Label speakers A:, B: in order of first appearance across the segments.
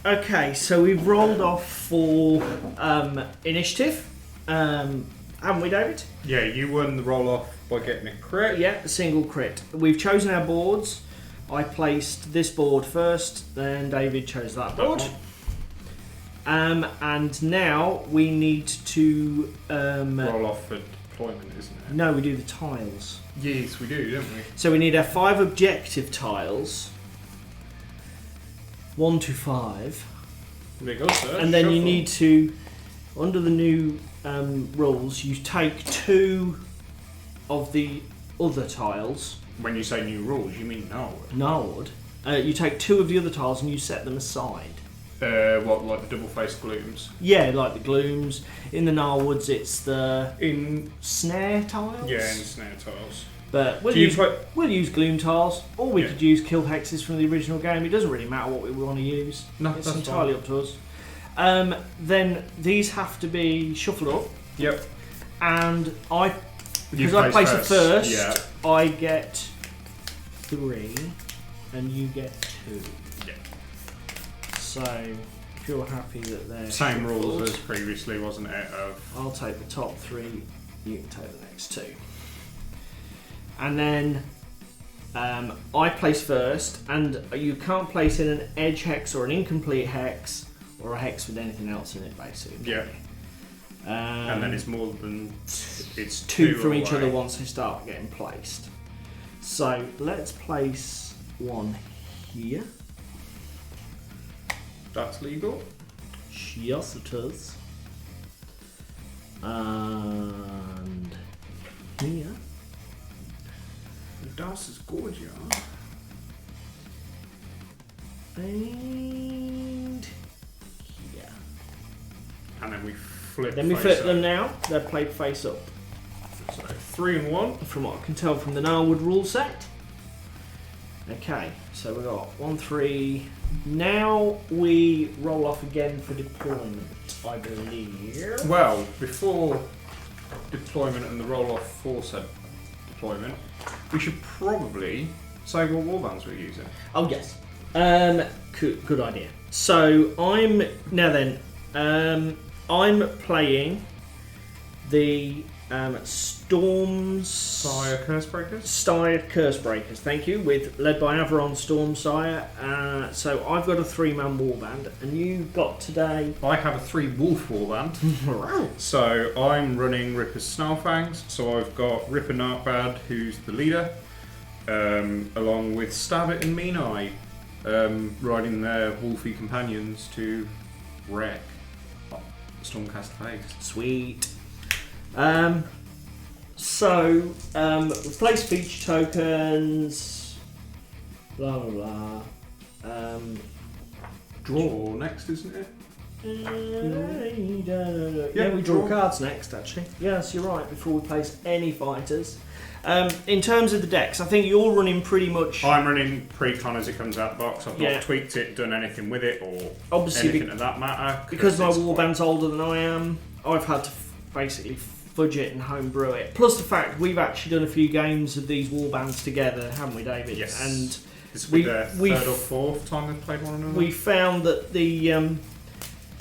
A: Okay, so we've rolled off for initiative, haven't we, David?
B: Yeah, you won the roll off by getting a crit.
A: Yeah, a single crit. We've chosen our boards. I placed this board first, then David chose that board. And now we need to
B: roll off for deployment, isn't it?
A: No, we do the tiles.
B: Yes, we do, don't we?
A: So we need our 5 objective tiles. 1 to 5.
B: There you go, sir.
A: And then
B: Shuffle.
A: you need to, under the new rules, you take 2 of the other tiles.
B: When you say new rules, you mean Narwood?
A: Narwood. You take 2 of the other tiles and you set them aside.
B: What, like the double-faced glooms?
A: Yeah, like the glooms. In the Narwoods, it's the snare tiles.
B: Yeah, in the snare tiles.
A: But we'll use gloom tiles, or we could use kill hexes from the original game. It doesn't really matter what we want to use.
B: No,
A: it's
B: that's
A: entirely up to us. Then these have to be shuffled up.
B: Yep.
A: And because I place it first, I get 3, and you get 2.
B: Yeah.
A: So if you're happy that they're
B: same
A: shuffled,
B: rules as previously, wasn't it?
A: I'll take the top 3. You can take the next 2. And then I place first, and you can't place in an edge hex or an incomplete hex or a hex with anything else in it, basically.
B: Yeah. And then it's more than it's
A: 2 from
B: away.
A: each other once they start getting placed. So let's place 1 here.
B: That's legal.
A: Yes, it is. And here.
B: Das is good, yeah.
A: And here.
B: And then we flip.
A: Then we flip them now. They're played face up.
B: So 3 and 1.
A: From what I can tell from the Narwood rule set. Okay, so we got 1, 3. Now we roll off again for deployment, I believe.
B: Well, before deployment and the roll off for said deployment, we should probably say what warbands we're using.
A: Oh yes. Good idea. So I'm playing the
B: Stormsire
A: Cursebreakers, thank you, led by Averon Stormsire. So I've got a 3-man warband, and you got today.
B: I have a 3-wolf warband. So I'm running Rippa's Snarlfangs. So I've got Rippa Narkbad, who's the leader, along with Stabbit and Mean Eye, riding their wolfy companions to wreck Stormcast Face.
A: Sweet. Replace feature tokens, blah blah blah.
B: Draw next, isn't it?
A: Yeah, we draw cards next, actually. Yes, you're right, before we place any fighters. In terms of the decks, I think you're running pretty much...
B: I'm running pre-con as it comes out the box. I've not tweaked it, done anything with it, or
A: obviously
B: anything of that matter.
A: Because my warband's older than I am, I've had to basically fudge it and homebrew it. Plus the fact we've actually done a few games of these warbands together, haven't we, David?
B: Yes.
A: And
B: this will be their third or fourth time they've played one another.
A: We found that the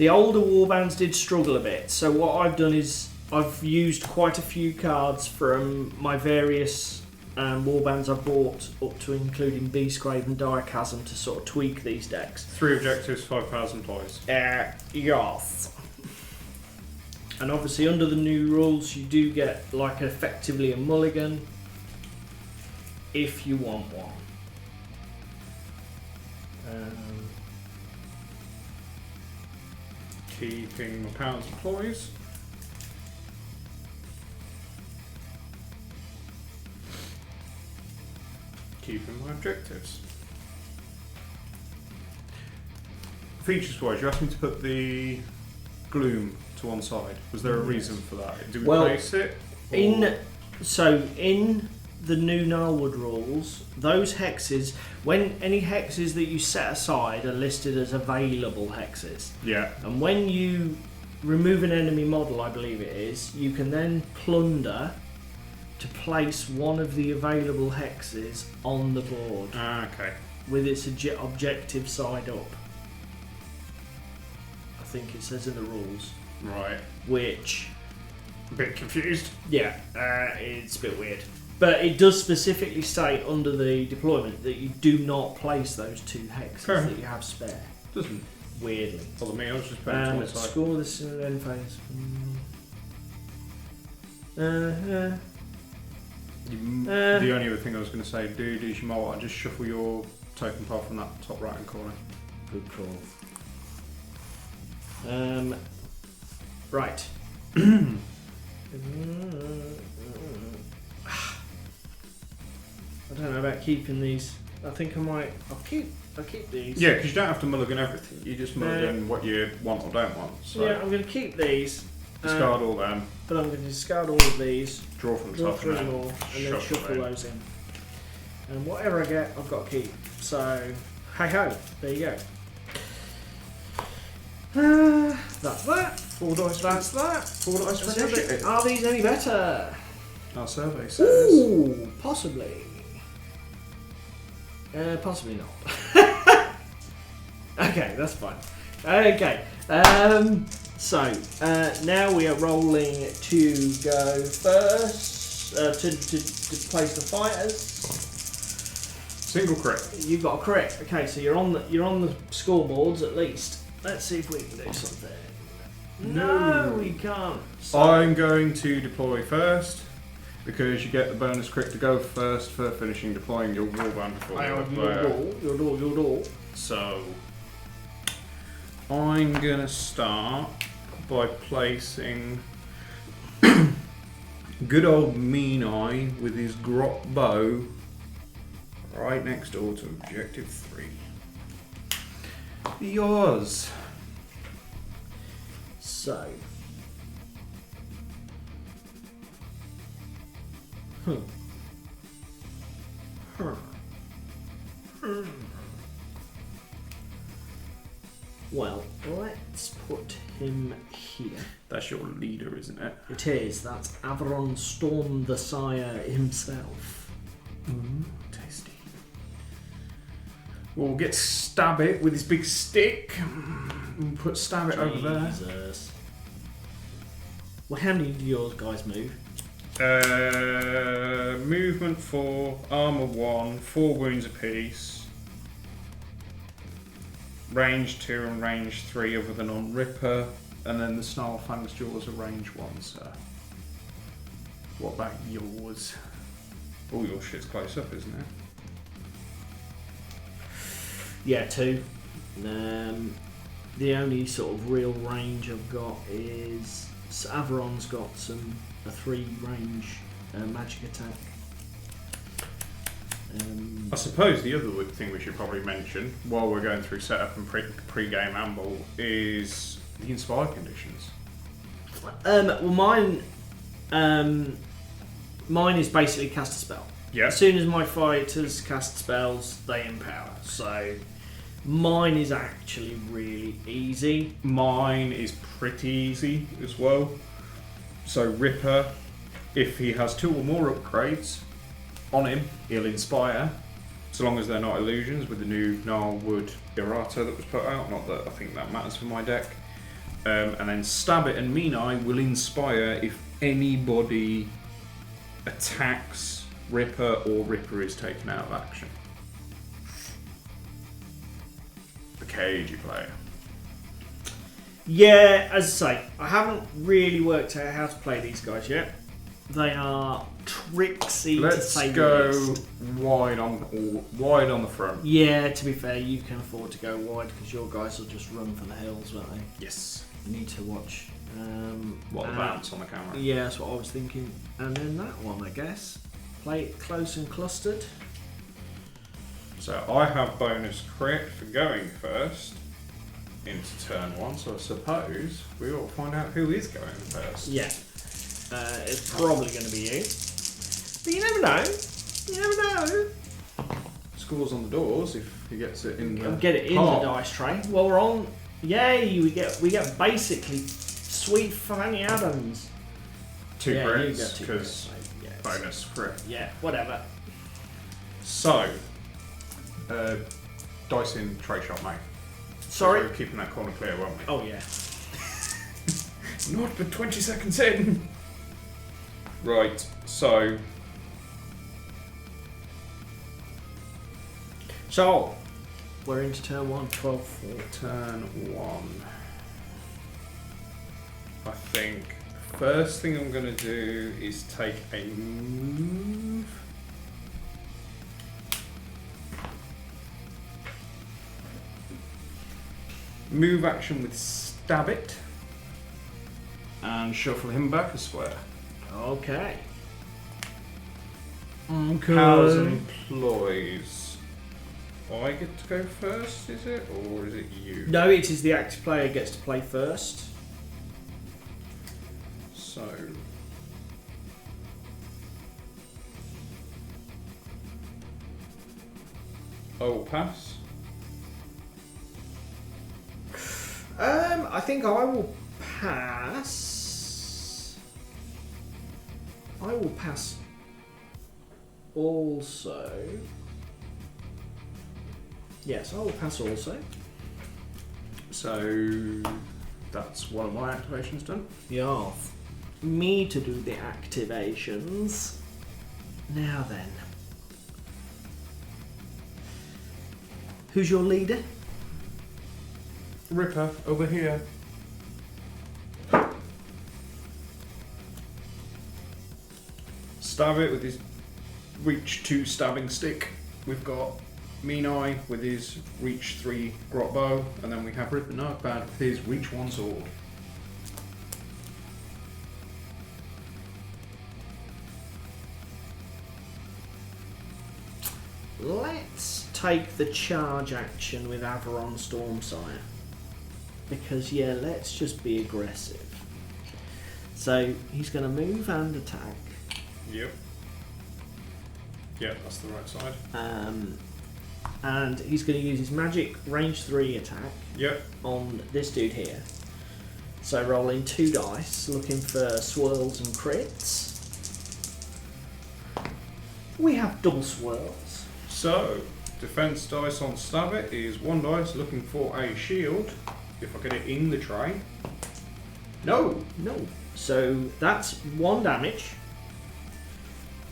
A: older warbands did struggle a bit. So what I've done is I've used quite a few cards from my various warbands I've bought, up to including Beastgrave and Direchasm, to sort of tweak these decks.
B: 3 objectives, 5,000 ploys.
A: Yes. And obviously under the new rules you do get like effectively a mulligan if you want one.
B: Keeping my pounds and ploys. Keeping my objectives. Features wise, you asked me to put the gloom to one side. Was there a reason for that? Do we place it?
A: In the new Narwood rules, those hexes, when any hexes that you set aside are listed as available hexes.
B: Yeah.
A: And when you remove an enemy model, I believe it is, you can then plunder to place one of the available hexes on the board.
B: Ah, okay.
A: With its objective side up. think it says in the rules.
B: Right.
A: Which...
B: A bit confused.
A: Yeah, it's a bit weird. But it does specifically state under the deployment that you do not place those 2 hexes that you have spare.
B: Doesn't.
A: Weirdly.
B: Bother me, I was just paying
A: Let's score this in an end phase.
B: The only other thing I was going to say, dude, is you might want to just shuffle your token pile from that top right hand corner.
A: Good call. Right. I don't know about keeping these. I think I might. I'll keep these.
B: Yeah, because you don't have to mulligan everything. You just mulligan what you want or don't want. So
A: yeah, I'm going to keep these.
B: Discard all them.
A: But I'm going to discard all of these.
B: Draw from the
A: Draw
B: top
A: through them all, and then shuffle those in. And whatever I get, I've got to keep. So, hey ho, there you go. That's that.
B: 4 dice.
A: That's that.
B: 4 dice for initiative.
A: Are these any better?
B: Our survey says.
A: Ooh, possibly. Possibly not. Okay, that's fine. Okay. So now we are rolling to go first to place the fighters.
B: Single crit.
A: You've got a crit. Okay, so you're on the scoreboards at least. Let's see if we can do something. No, we can't. So
B: I'm going to deploy first because you get the bonus crit to go first for finishing deploying your warband before
A: I
B: the
A: have
B: other
A: your
B: player.
A: door.
B: So I'm gonna start by placing good old Mean Eye with his grot bow right next door to objective 3. Yours.
A: So. Well, let's put him here.
B: That's your leader, isn't it?
A: It is. That's Avalon Stormsire himself.
B: Tasty. We'll get Stab It with his big stick. We'll put Stab It over there.
A: Jesus. Well, how many do yours guys move?
B: Movement 4, armor 1, 4 wounds apiece. Range 2 and range 3 other than on Rippa. And then the Snarlfangs jaws are range 1, so. What about yours? All your shit's close up, isn't it?
A: Yeah, 2. The only sort of real range I've got is Averon's got a 3 range magic attack.
B: I suppose the other thing we should probably mention while we're going through setup and pre-game amble is the inspire conditions.
A: Well, mine is basically cast a spell.
B: Yeah.
A: As soon as my fighters cast spells, they empower. So mine is actually really easy.
B: Mine is pretty easy as well. So Ripper, if he has 2 or more upgrades on him, he'll inspire, so long as they're not illusions with the new Gnarlwood errata that was put out. Not that I think that matters for my deck. And then Stab It and Mean Eye will inspire if anybody attacks Ripper or Ripper is taken out of action. The cagey player.
A: Yeah, as I say, I haven't really worked out how to play these guys yet. They are tricksy to say the
B: Let's
A: least.
B: go wide on the front.
A: Yeah, to be fair, you can afford to go wide because your guys will just run for the hills, won't they?
B: Yes.
A: You need to watch.
B: What the bounce on the camera?
A: Yeah, that's what I was thinking. And then that one, I guess. Play it close and clustered.
B: So I have bonus crit for going first into turn 1, so I suppose we ought to find out who is going first.
A: Yeah. It's probably going to be you. But you never know. You never know.
B: Scores on the doors if he gets it in the
A: Get it in
B: pot.
A: the dice tray. Well, we're on. Yay! We get basically sweet Fanny Adams.
B: 2
A: Yeah, you
B: crits
A: get 2
B: because
A: crits, mate. Yeah.
B: bonus crit.
A: Yeah, whatever.
B: So, dice in tray shot, mate.
A: Sorry.
B: We're keeping that corner clear, won't we?
A: Oh yeah.
B: Not but 20 seconds in. Right, so
A: we're into turn 1, 12, 4.
B: turn 1. I think first thing I'm going to do is take a move. Move action with stab it. And shuffle him back a square.
A: Okay.
B: Powers and employs. I get to go first, is it? Or is it you?
A: No, it is the active player gets to play first.
B: So. I will pass.
A: I think I will pass. I will pass also. Yes, I will pass also.
B: So that's one of my activations done.
A: Yeah. Me to do the activations. Now then. Who's your leader?
B: Rippa, over here. Stab it with his reach 2 stabbing stick. We've got Mean Eye with his reach 3 grot bow, and then we have Rippa Nightbad with his reach 1 sword.
A: Let's take the charge action with Avalon Stormsire. Because, yeah, let's just be aggressive. So, he's going to move and attack.
B: Yep. Yep, that's the right side.
A: And he's going to use his magic range 3 attack on this dude here. So, rolling 2 dice, looking for swirls and crits. We have double swirls.
B: So, defense dice on stab it is 1 dice looking for a shield. If I get it in the tray. No!
A: So that's 1 damage.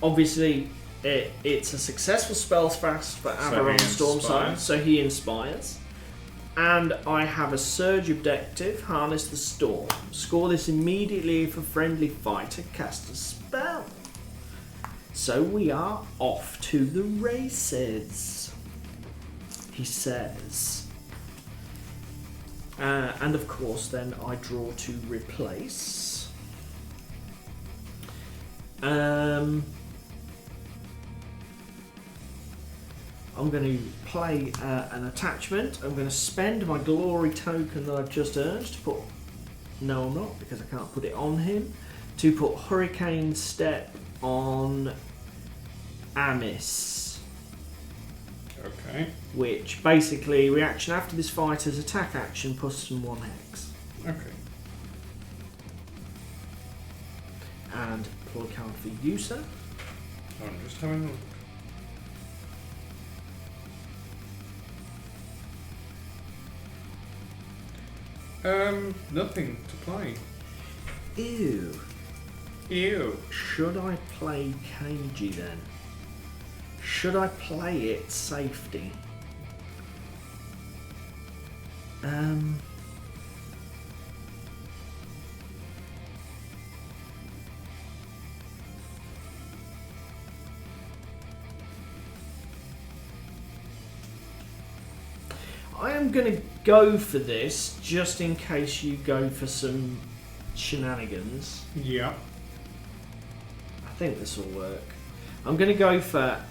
A: Obviously, it's a successful spell fast for Avalon Stormsire, so he inspires. And I have a surge objective, harness the storm. Score this immediately if a friendly fighter casts a spell. So we are off to the races, he says. And of course, then I draw to replace. I'm going to play an attachment. I'm going to spend my glory token that I've just earned to put. No, I'm not, because I can't put it on him. To put Hurricane Step on Amis.
B: Okay.
A: Which basically reaction after this fighter's attack action plus some 1 hex.
B: Okay.
A: And pull a card for you, sir.
B: I'm just having a look. Nothing to play.
A: Ew. Should I play Cagey then? Should I play it safety? I am going to go for this just in case you go for some shenanigans.
B: Yeah.
A: I think this will work. I'm going to go for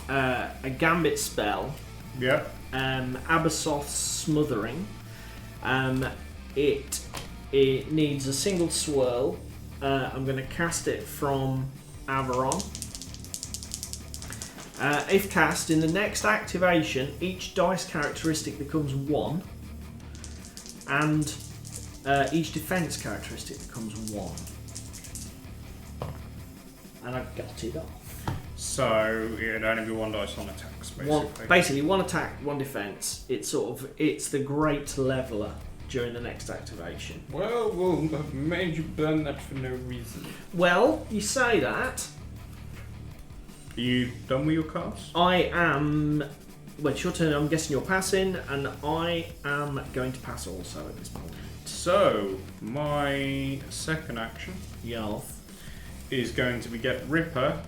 A: a Gambit spell.
B: Yeah.
A: Abyssoth's Smothering. It needs a single swirl. I'm going to cast it from Averon. If cast, in the next activation, each dice characteristic becomes 1, and each defense characteristic becomes 1. And I've got it off.
B: So it'd only be 1 dice on attacks, basically.
A: Basically, 1 attack, 1 defense. It's the great leveler. during the next activation.
B: Well, I've made you burn that for no reason.
A: Well, you say that.
B: Are you done with your cards?
A: I am. Well, it's your turn. I'm guessing you're passing, and I am going to pass also at this point.
B: So, my second action is going to be get Ripper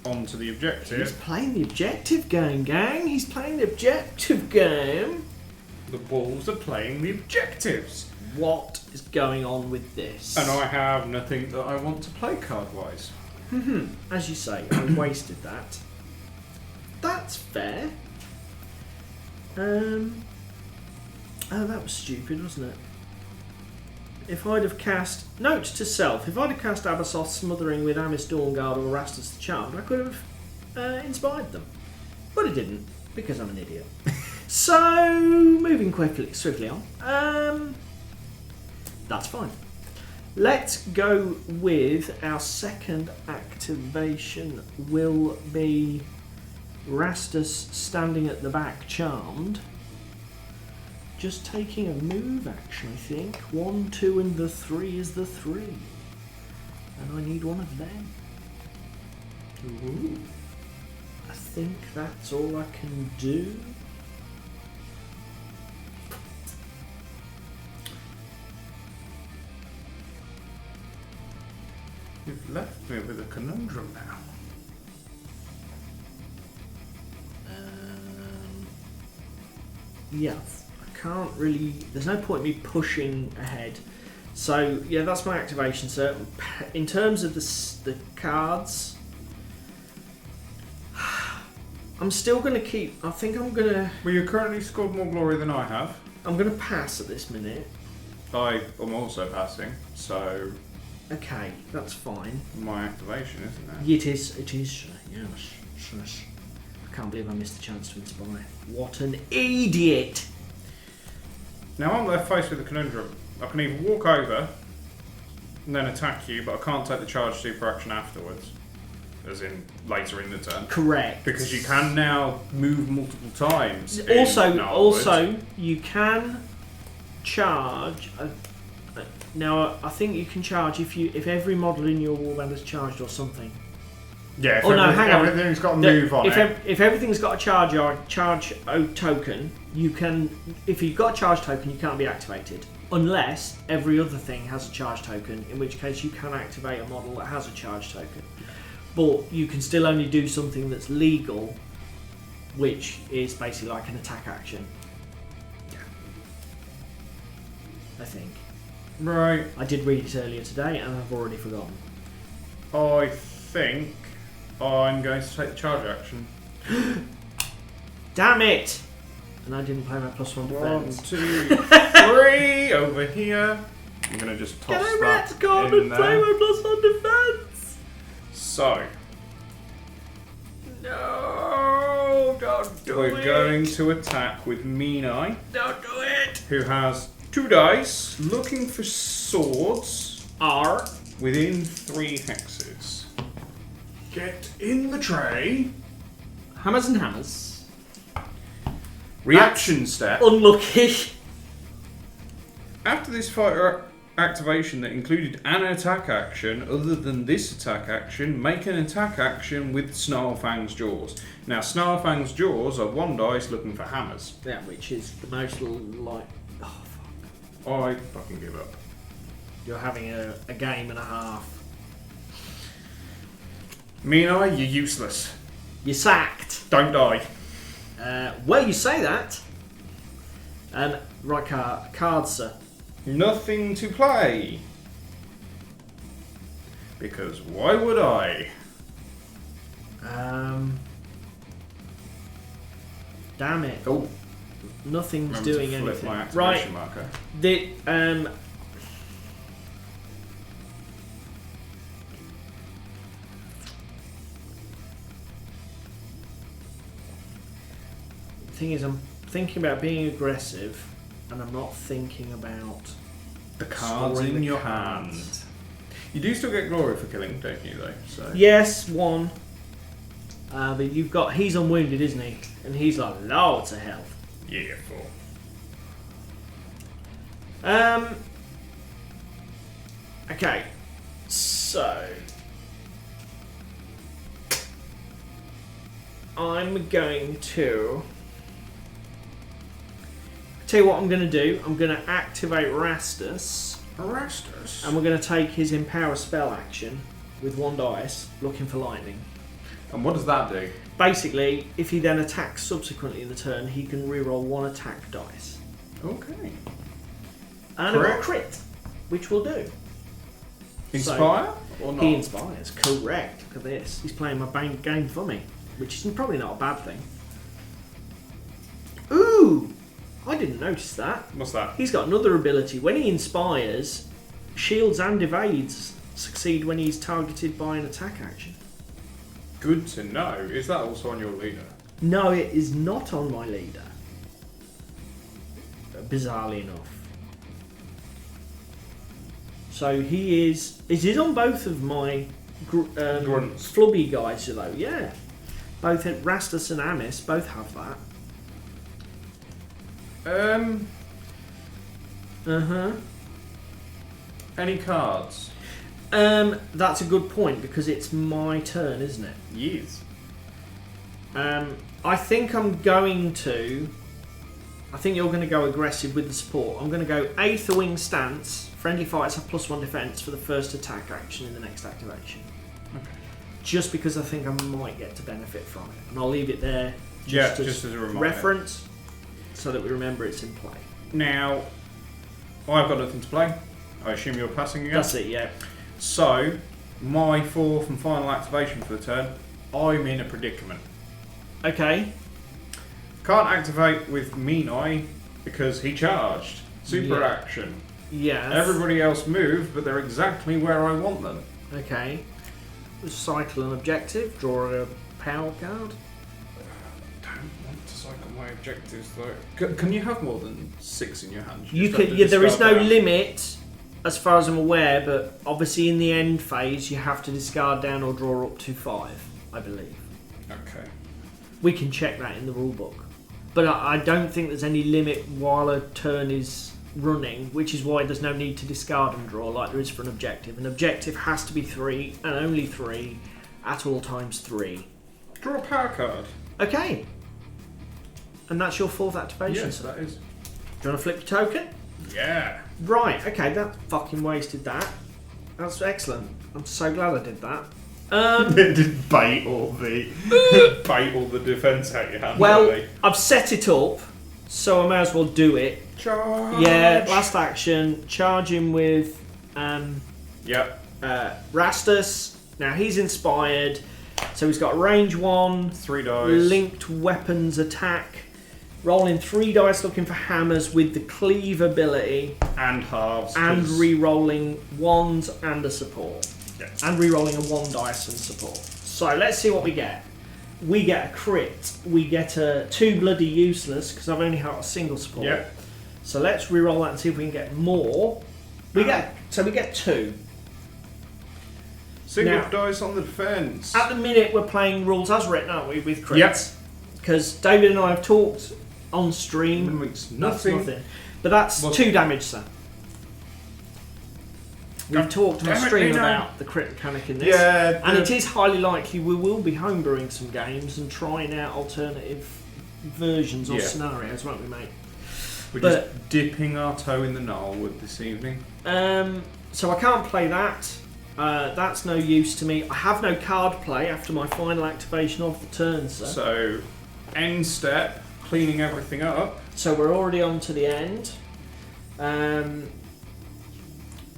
B: onto the objective.
A: He's playing the objective game, gang. He's playing the objective game.
B: The Wolves are playing the objectives.
A: What is going on with this?
B: And I have nothing that I want to play card-wise.
A: As you say, I wasted that. That's fair. Oh, that was stupid, wasn't it? If I'd have cast... Note to self, if I'd have cast Abasoth Smothering with Amis Dawnguard or Rastus the Charmed, I could have inspired them. But I didn't, because I'm an idiot. So, moving swiftly on. That's fine. Let's go with our second activation will be Rastus standing at the back charmed. Just taking a move action, I think. 1, 2 and the 3 is the 3. And I need one of them. Ooh. I think that's all I can do.
B: You've left me with a conundrum now.
A: Yeah, I can't really... There's no point in me pushing ahead. So, yeah, that's my activation. So, in terms of the cards, I'm still going to keep... I think I'm going to...
B: Well, you've currently scored more glory than I have.
A: I'm going to pass at this minute.
B: I am also passing, so...
A: Okay, that's fine.
B: My activation, isn't it?
A: It is, yes. I can't believe I missed the chance to inspire. What an idiot!
B: Now I'm left faced with a conundrum. I can either walk over and then attack you, but I can't take the charge super action afterwards. As in, later in the turn.
A: Correct.
B: Because you can now move multiple times.
A: Also, you can charge... Now, I think you can charge if every model in your warband has charged or something.
B: Yeah,
A: everything's
B: got a move on it.
A: If everything's got a charge token, you can... If you've got a charge token, you can't be activated. Unless every other thing has a charge token, in which case you can activate a model that has a charge token. But you can still only do something that's legal, which is basically like an attack action.
B: Yeah.
A: I think.
B: Right.
A: I did read it earlier today and I've already forgotten.
B: I think I'm going to take the charge action.
A: Damn it! And I didn't play my +1 defense.
B: 1, 2, 3 over here. I'm going to just toss that in
A: and
B: there.
A: play my +1 defense!
B: So.
A: No! Don't do it!
B: We're going to attack with Mean Eye.
A: Don't do it!
B: Who has 2 dice, looking for swords.
A: R.
B: Within 3 hexes. Get in the tray.
A: Hammers and hammers.
B: Reaction step.
A: Unlucky.
B: After this fighter activation that included an attack action, other than this attack action, make an attack action with Snarlfangs Jaws. Now, Snarlfangs Jaws are 1 dice looking for hammers.
A: Yeah, which is the most like... Oh, fuck.
B: I fucking give up.
A: You're having a game and a half.
B: Mean Eye, you're useless.
A: You're sacked.
B: Don't die.
A: Well, you say that. Right cards, sir.
B: Nothing to play. Because why would I?
A: Damn it.
B: Oh.
A: Nothing's
B: Remember
A: doing
B: to flip
A: anything.
B: my activation
A: Right.
B: marker.
A: The thing is, I'm thinking about being aggressive, and I'm not thinking about
B: The cards
A: scoring
B: in
A: the
B: your
A: cards.
B: hand. You do still get glory for killing, don't you, though? So.
A: Yes, 1. But you've got... He's unwounded, isn't he? And he's like loads of health.
B: Yeah, 4.
A: Okay, so I'm going to tell you what I'm going to do. I'm going to activate Rastus, and we're going to take his Empower spell action with 1 dice, looking for lightning.
B: And what does that do?
A: Basically, if he then attacks subsequently in the turn, he can reroll 1 attack dice.
B: Okay.
A: And I've got a crit, which will do.
B: Inspire or not?
A: He inspires, correct. Look at this. He's playing my game for me, which is probably not a bad thing. Ooh! I didn't notice that.
B: What's that?
A: He's got another ability. When he inspires, shields and evades succeed when he's targeted by an attack action.
B: Good to know. Is that also on your leader?
A: No, it is not on my leader. Bizarrely enough. So he is... It is on both of my
B: Grunts.
A: flubby guys, though. Yeah. Both Rastus and Amis both have that.
B: Any cards?
A: That's a good point because it's my turn, isn't it?
B: Yes.
A: I think I'm going to... I think you're going to go aggressive with the support. I'm going to go Aether Wing Stance. Friendly fighters have +1 defense for the first attack action in the next activation.
B: Okay.
A: Just because I think I might get to benefit from it. And I'll leave it there
B: Just as a reminder.
A: reference so that we remember it's in play.
B: Now, I've got nothing to play. I assume you're passing again?
A: That's it, yeah.
B: So, my 4th and final activation for the turn, I'm in a predicament.
A: Okay.
B: Can't activate with Mean Eye because he charged. Super
A: Yeah.
B: action.
A: Yeah.
B: Everybody else moved, but they're exactly where I want them.
A: Okay. Cycle an objective. Draw a power card.
B: I don't want to cycle my objectives though. Can you have more than 6 in your hand?
A: You
B: just
A: could.
B: have to
A: Yeah, there is no
B: discard that.
A: limit, as far as I'm aware. But obviously, in the end phase, you have to discard down or draw up to 5, I believe.
B: Okay.
A: We can check that in the rule book. But I don't think there's any limit while a turn is running, which is why there's no need to discard and draw like there is for an objective. An objective has to be 3 and only 3 at all times 3.
B: Draw a power card.
A: Okay. And that's your 4th activation.
B: Yes,
A: So
B: that is.
A: do you want to flip your token?
B: Yeah.
A: Right, okay, that fucking wasted that. That's excellent. I'm so glad I did that.
B: Did bait all the defense out your hand.
A: Well,
B: really.
A: I've set it up, so I may as well do it.
B: Charge.
A: Yeah, last action, charge him with
B: Yep.
A: Rastus. Now he's inspired, so he's got range 1,
B: 3 dice.
A: linked weapons attack, rolling 3 dice looking for hammers with the cleave ability,
B: And halves.
A: and
B: 'cause-
A: re-rolling 1s and a support.
B: Yes.
A: And re-rolling a 1 dice and support. So let's see what we get. We get a crit. We get a 2 bloody useless because I've only got a single support.
B: Yep.
A: So let's re-roll that and see if we can get more. We get 2.
B: Single
A: Now-
B: dice on the defense.
A: At the minute we're playing rules as written, aren't we, with crits?
B: Yep.
A: Because David and I have talked on stream.
B: Makes
A: That's
B: nothing.
A: But that's
B: Well-
A: 2 damage, sir. We've talked on
B: Damn it,
A: stream
B: Nino.
A: about the crit mechanic in this.
B: Yeah.
A: And it is highly likely we will be homebrewing some games and trying out alternative versions or
B: Yeah.
A: scenarios, won't we, mate?
B: We're
A: but-
B: just dipping our toe in the Gnarlwood this evening.
A: So I can't play that. That's no use to me. I have no card play after my final activation of the turn, sir.
B: So, end step, cleaning everything up.
A: So we're already on to the end.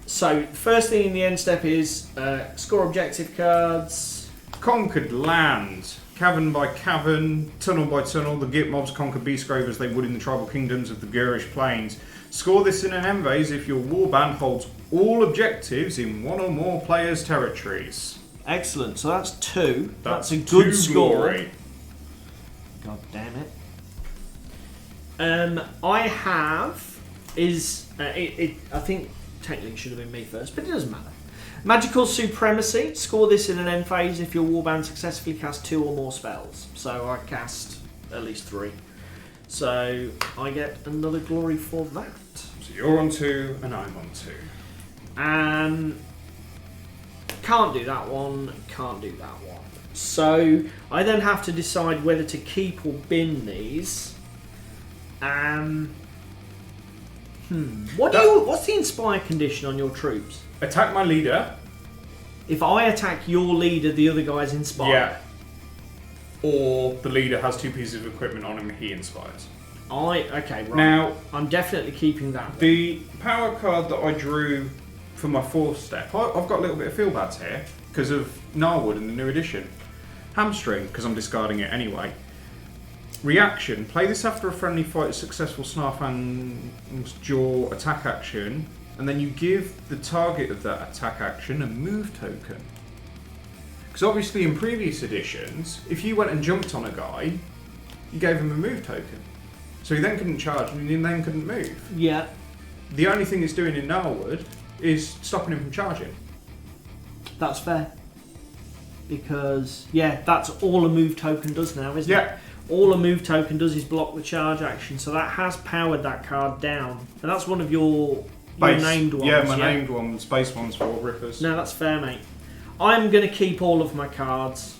A: So first thing in the end step is score objective cards.
B: Conquered land. Cavern by cavern, tunnel by tunnel, the Git mobs conquer Beastgrave as they would in the tribal kingdoms of the Gurish Plains. Score this in an end phase if your warband holds all objectives in 1 or more players' territories.
A: Excellent. So that's 2. That's a
B: 2
A: good score.
B: glory.
A: God damn it. I have I think technically should have been me first, but it doesn't matter. Magical Supremacy. Score this in an end phase if your warband successfully casts 2 or more spells. So I cast at least 3. So I get another glory for that.
B: So So you're on 2 and I'm on 2.
A: Can't do that one, can't do that one. So I then have to decide whether to keep or bin these. What's the inspire condition on your troops?
B: Attack my leader.
A: If I attack your leader, the other guy's inspired.
B: Yeah. Or the leader has 2 pieces of equipment on him, he inspires.
A: Okay, right.
B: Now,
A: I'm definitely keeping that one.
B: The power card that I drew for my 4th step, I've got a little bit of feel bads here because of Gnarlwood in the new edition. Hamstring, because I'm discarding it anyway. Reaction, play this after a friendly fight, a successful Snarlfangs jaw attack action, and then you give the target of that attack action a move token. Because obviously in previous editions, if you went and jumped on a guy, you gave him a move token. So he then couldn't charge and he then couldn't move.
A: Yeah.
B: The only thing it's doing in Gnarlwood is stopping him from charging.
A: That's fair. Because, yeah, that's all a move token does now, isn't it?
B: Yeah.
A: All a move token does is block the charge action, so that has powered that card down. And that's one of your named ones.
B: Yeah, my named ones, base ones for Rippers.
A: No, that's fair, mate. I'm going to keep all of my cards.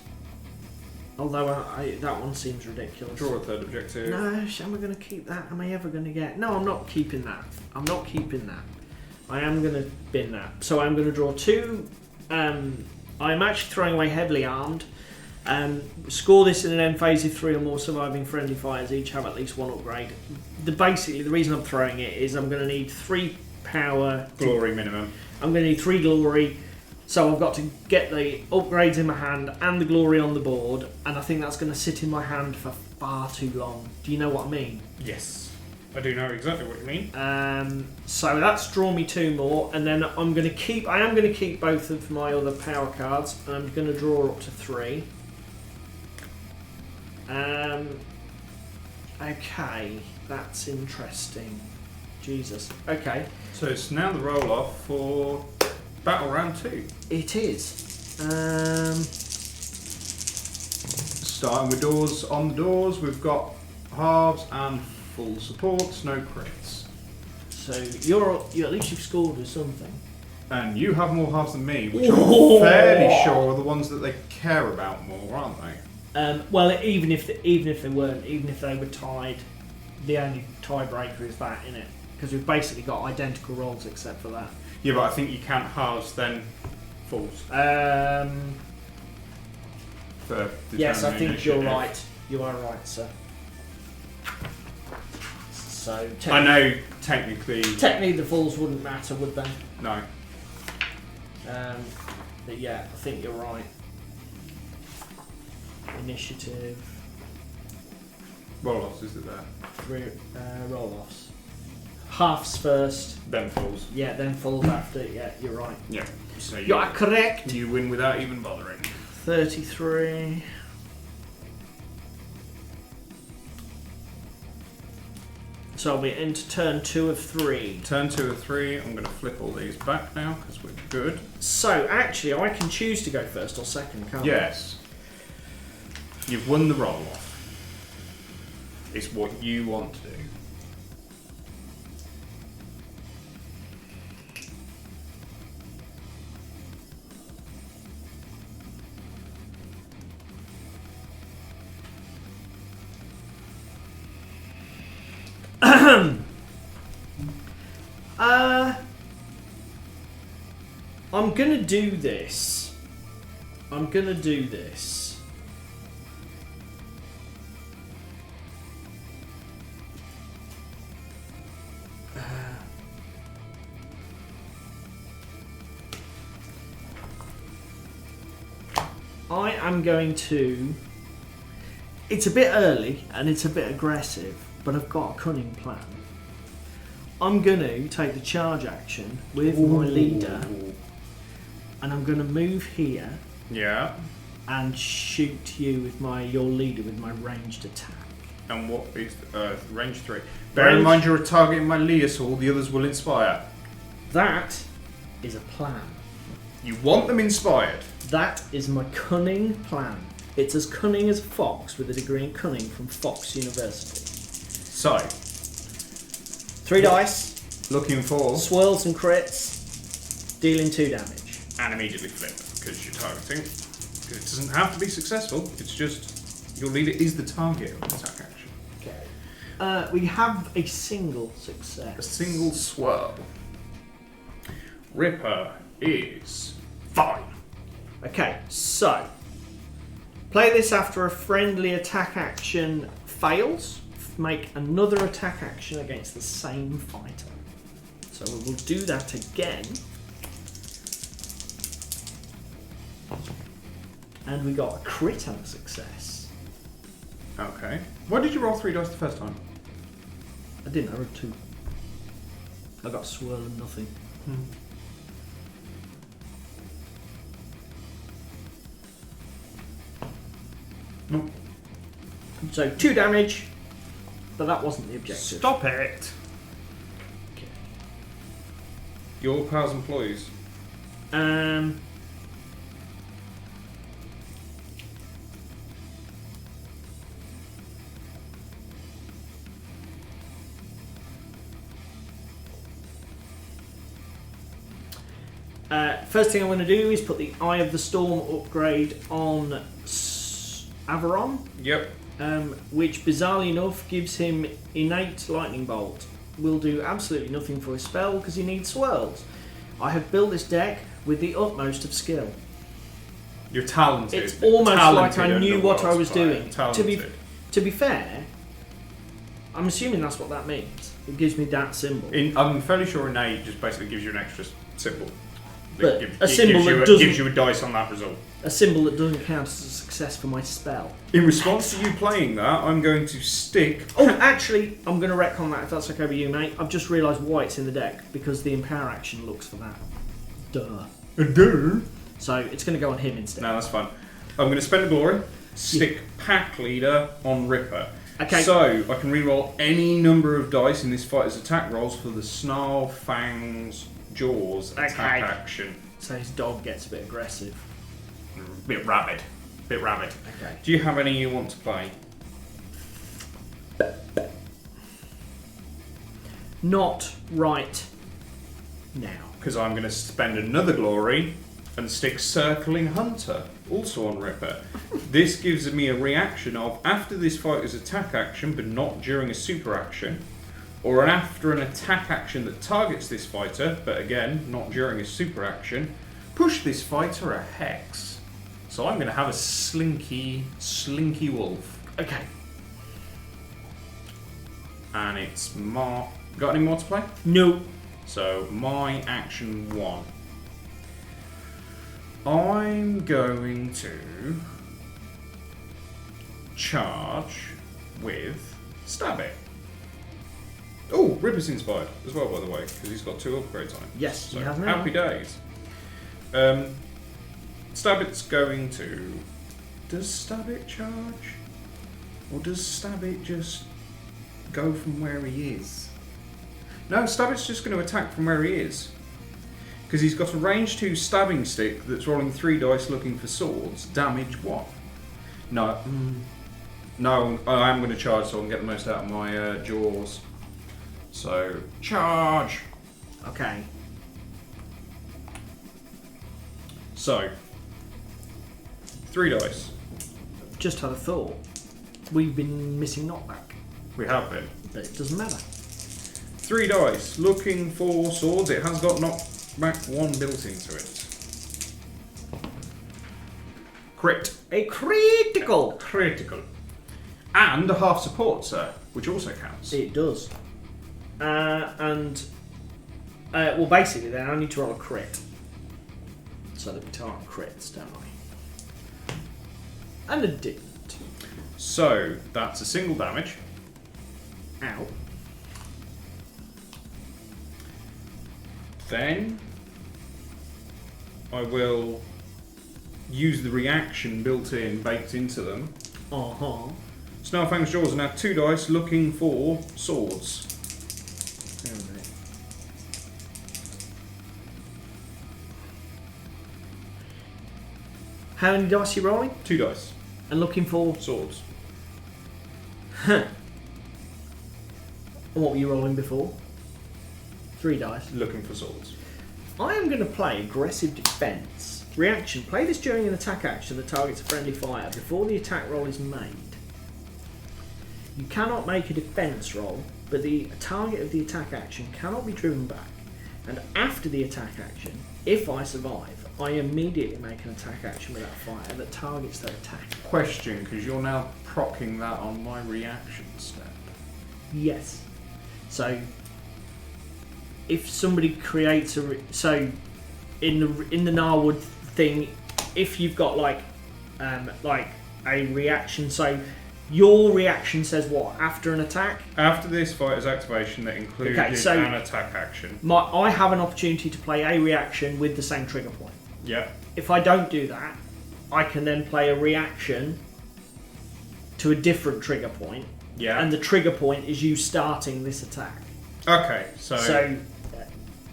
A: Although that one seems ridiculous.
B: Draw a 3rd objective.
A: No, am I going to keep that? Am I ever going to get... No, I'm not keeping that. I'm not keeping that. I am going to bin that. So I'm going to draw 2... I'm actually throwing away heavily armed. Score this in an end phase if 3 or more surviving friendly fighters each have at least 1 upgrade. Basically, the reason I'm throwing it is I'm going to need 3 power.
B: Glory minimum.
A: I'm going to need 3 glory. So I've got to get the upgrades in my hand and the glory on the board. And I think that's going to sit in my hand for far too long. Do you know what I mean?
B: Yes. I do know exactly what you mean.
A: So that's drawn me 2 more, and then I am going to keep both of my other power cards, and I'm going to draw up to 3. Okay, that's interesting. Jesus. Okay.
B: So it's now the roll off for battle round 2.
A: It is.
B: Starting with doors on the doors, we've got halves and full supports, no crits.
A: So you at least you've scored with something.
B: And you have more halves than me, which I'm fairly sure are the ones that they care about more, aren't they?
A: Well, even if they weren't, even if they were tied, the only tiebreaker is that, innit? Because we've basically got identical rolls except for that.
B: Yeah, but I think you can't halves then falls.
A: Yes, I think you're right. You are right, sir. So
B: I know technically
A: the falls wouldn't matter, would they?
B: No.
A: But yeah, I think you're right. Initiative.
B: Roll-offs, is it there?
A: Roll-offs. Halves first.
B: Then falls.
A: Yeah, then falls after. Yeah, you're right.
B: Yeah. So
A: you are correct.
B: You win without even bothering.
A: 33. So I'll be into turn 2 of 3.
B: Turn 2 of 3. I'm going to flip all these back now because we're good.
A: So actually, I can choose to go first or second, can't I?
B: Yes. You've won the roll off. It's what you want to do.
A: I'm gonna do this. I am going to... It's a bit early and it's a bit aggressive, but I've got a cunning plan. I'm going to take the charge action with my leader, and I'm going to move here.
B: Yeah.
A: And shoot you with your leader with my ranged attack.
B: And what is range 3? Bear in mind you're targeting my leader, so all the others will inspire.
A: That is a plan.
B: You want them inspired.
A: That is my cunning plan. It's as cunning as a fox with a degree in cunning from Fox University.
B: So,
A: 3 dice.
B: Looking for.
A: Swirls and crits, dealing 2 damage.
B: And immediately flip, because you're targeting. It doesn't have to be successful, it's just your leader is the target of the attack action.
A: Okay. We have a single success.
B: A single swirl. Ripper is fine.
A: Okay, so play this after a friendly attack action fails. Make another attack action against the same fighter. So we will do that again. And we got a crit and a success.
B: Okay. Why did you roll 3 dice the first time?
A: I didn't, I rolled 2. I got a swirl and nothing.
B: Nope.
A: So 2 damage, but that wasn't the objective.
B: Stop it!
A: Okay.
B: Your pals employees.
A: First thing I'm going to do is put the Eye of the Storm upgrade on Averon,
B: Yep.
A: which bizarrely enough gives him innate lightning bolt. Will do absolutely nothing for his spell because he needs swirls. I have built this deck with the utmost of skill.
B: You're talented.
A: It's almost
B: Talented
A: like I knew what I
B: Underworlds
A: was
B: player.
A: doing.
B: Talented.
A: To be fair, I'm assuming that's what that means. It gives me that symbol.
B: I'm fairly sure innate just basically gives you an extra symbol.
A: But
B: It
A: a symbol that
B: gives you a dice on that result.
A: A symbol that doesn't count as a success for my spell.
B: In response to you playing that, I'm going to stick.
A: Oh, actually, I'm going to retcon that if that's okay with you, mate. I've just realised why it's in the deck because the empower action looks for that. Duh. So it's going to go on him instead.
B: No, that's fine. I'm going to spend a glory, stick pack leader on Ripper.
A: Okay.
B: So I can reroll any number of dice in this fighter's attack rolls for the Snarlfangs Jaws attack action.
A: So his dog gets a bit aggressive.
B: Bit rabid.
A: Okay.
B: Do you have any you want to play?
A: Not right now.
B: Because I'm going to spend another glory and stick Circling Hunter, also on Ripper. This gives me a reaction of after this fighter's attack action, but not during a super action, or after an attack action that targets this fighter, but again, not during a super action, push this fighter a hex. So I'm going to have a slinky wolf.
A: Okay.
B: And it's got any more to play?
A: No.
B: So my action 1. I'm going to charge with Stab It. Oh, Ripper's inspired as well, by the way, because he's got 2 upgrades on it.
A: Yes,
B: so
A: he has now.
B: happy days. Stab It's going to. Does Stab It charge? Or does Stab It just go from where he is? No, Stab It's just going to attack from where he is. Because he's got a range 2 stabbing stick that's rolling 3 dice looking for swords. Damage 1. No. No, I am going to charge so I can get the most out of my jaws. So, charge!
A: Okay.
B: So, 3 dice.
A: Just had a thought. We've been missing knockback,
B: We have been.
A: but it doesn't matter.
B: 3 dice, looking for swords. It has got knockback 1 built into it. Crit.
A: A critical!
B: Critical. And a half support, sir, which also counts.
A: It does. Well, basically, then I need to roll a crit. So that we target crits, don't I? And it didn't.
B: So, that's a single damage.
A: Ow.
B: Then, I will use the reaction built in, baked into them.
A: Uh-huh.
B: Snarlfangs Jaws are now 2 dice looking for swords.
A: Hang on a minute. How many dice are you rolling?
B: 2 dice.
A: And looking for...
B: Swords.
A: And what were you rolling before? 3 dice.
B: looking for swords.
A: I am going to play aggressive defense. Reaction. Play this during an attack action that targets a friendly fire before the attack roll is made. You cannot make a defense roll, but the target of the attack action cannot be driven back. And after the attack action, if I survive, I immediately make an attack action with that fire that targets that attack.
B: Question, because you're now proccing that on my reaction step.
A: Yes. So if somebody creates so in the Narwood thing, if you've got like a reaction, so your reaction says what after an attack?
B: After this fighter's activation that included an attack action.
A: I have an opportunity to play a reaction with the same trigger point.
B: Yeah.
A: If I don't do that, I can then play a reaction to a different trigger point.
B: Yeah.
A: And the trigger point is you starting this attack.
B: Okay, so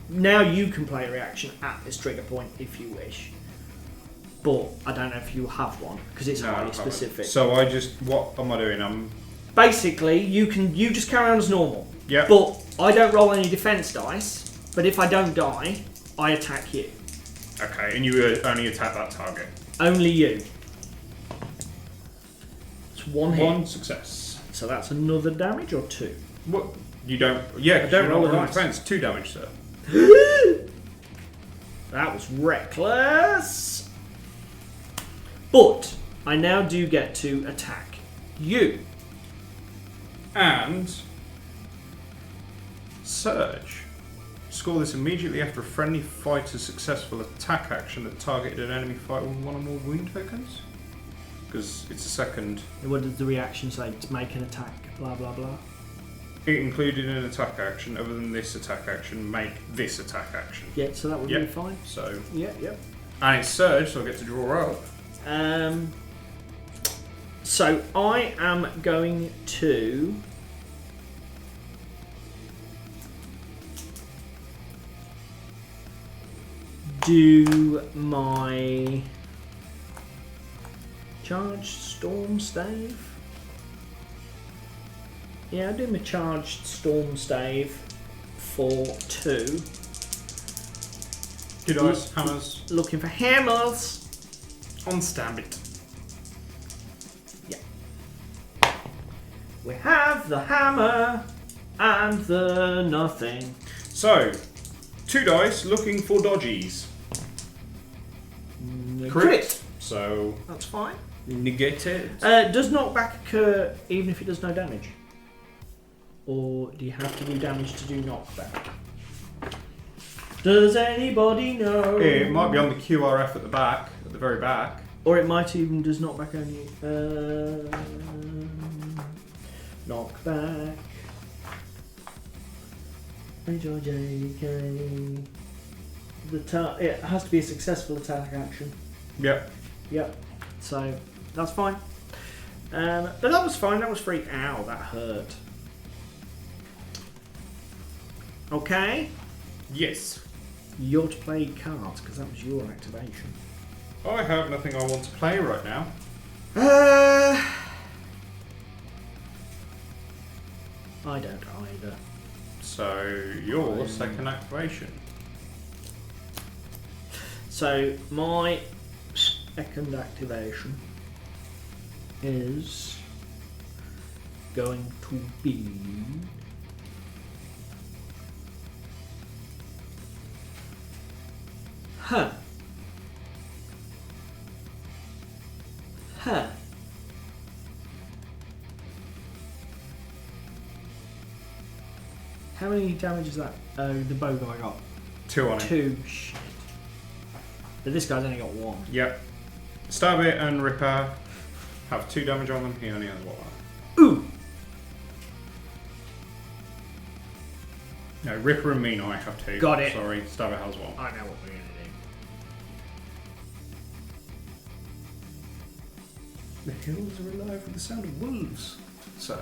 A: now you can play a reaction at this trigger point if you wish. But I don't know if you have one because it's highly specific.
B: So what am I doing?
A: Basically, you just carry on as normal.
B: Yeah.
A: But I don't roll any defense dice. But if I don't die, I attack you.
B: Okay, and you only attack that target.
A: Only you. It's one hit.
B: One success.
A: So that's another damage or 2.
B: What? You don't? Yeah,
A: I don't roll a dice.
B: defense. 2 damage, sir.
A: That was reckless. But I now do get to attack you.
B: And surge. Score this immediately after a friendly fighter's successful attack action that targeted an enemy fighter with 1 or more wound tokens. Because it's a second.
A: What does the reaction say? To make an attack, blah blah blah.
B: It included an attack action. Other than this attack action, make this attack action.
A: Yeah, so that would be fine.
B: So
A: yeah.
B: And it's surge, so I get to draw out.
A: So I am going to do my charged storm stave. Yeah, I'll do my charged storm stave for 2.
B: 2 dice, hammers.
A: Looking for hammers.
B: On Stambit.
A: Yeah. We have the hammer and the nothing.
B: So, 2 dice looking for dodgies.
A: Crit.
B: So
A: That's fine.
B: negated.
A: Does knockback occur even if it does no damage? Or do you have to do damage to do knockback? Does anybody know?
B: It might be on the QRF at the back, at the very back.
A: Or it might even does knockback only. Knockback. HRJK. It has to be a successful attack action.
B: Yep.
A: Yep. So that's fine. But that was fine. That was free. Ow, that hurt. Okay.
B: Yes.
A: You're to play cards because that was your activation.
B: I have nothing I want to play right now.
A: I don't either.
B: So your second activation.
A: So my second activation is going to be Huh. How many damage is that? Oh, the bow guy got
B: 2 on him.
A: 2. Shit. But this guy's only got 1.
B: Yep. Stab it and Rippa have 2 damage on them. He only has 1.
A: Ooh!
B: No, Rippa and Mean Eye have 2.
A: Got it.
B: Sorry, Stab it has 1.
A: I know what we're going to do.
B: The hills are alive with the sound of wolves. So.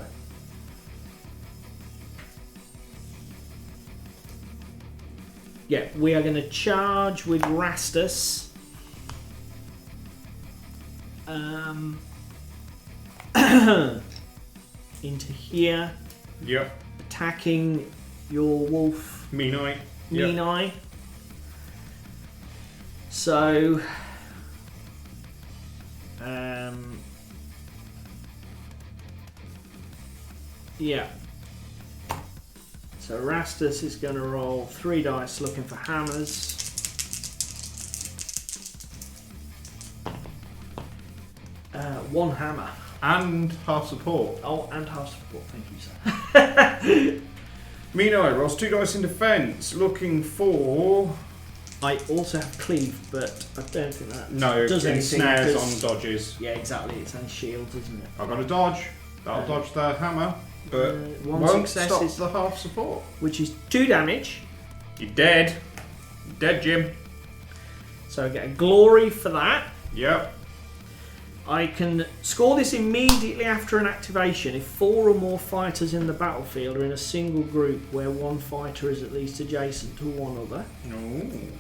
A: Yeah, we are going to charge with Rastus. Into here.
B: Yep.
A: Attacking your wolf
B: Mean Eye.
A: Mean Eye. So, yeah. So Rastus is going to roll 3 dice looking for hammers. One hammer.
B: And half support.
A: Oh, and half support. Thank you, sir.
B: Mean Eye rolls 2 dice in defence, looking for...
A: I also have cleave, but I don't think that
B: does anything. Snares
A: because...
B: on dodges.
A: Yeah, exactly. It's only shields, isn't it?
B: I've got a dodge. That'll dodge the hammer, but
A: one
B: won't
A: success
B: stop
A: is...
B: the half support.
A: Which is 2 damage.
B: You're dead. You're dead, Jim.
A: So I get a glory for that.
B: Yep.
A: I can score this immediately after an activation if 4 or more fighters in the battlefield are in a single group where one fighter is at least adjacent to one other.
B: Ooh.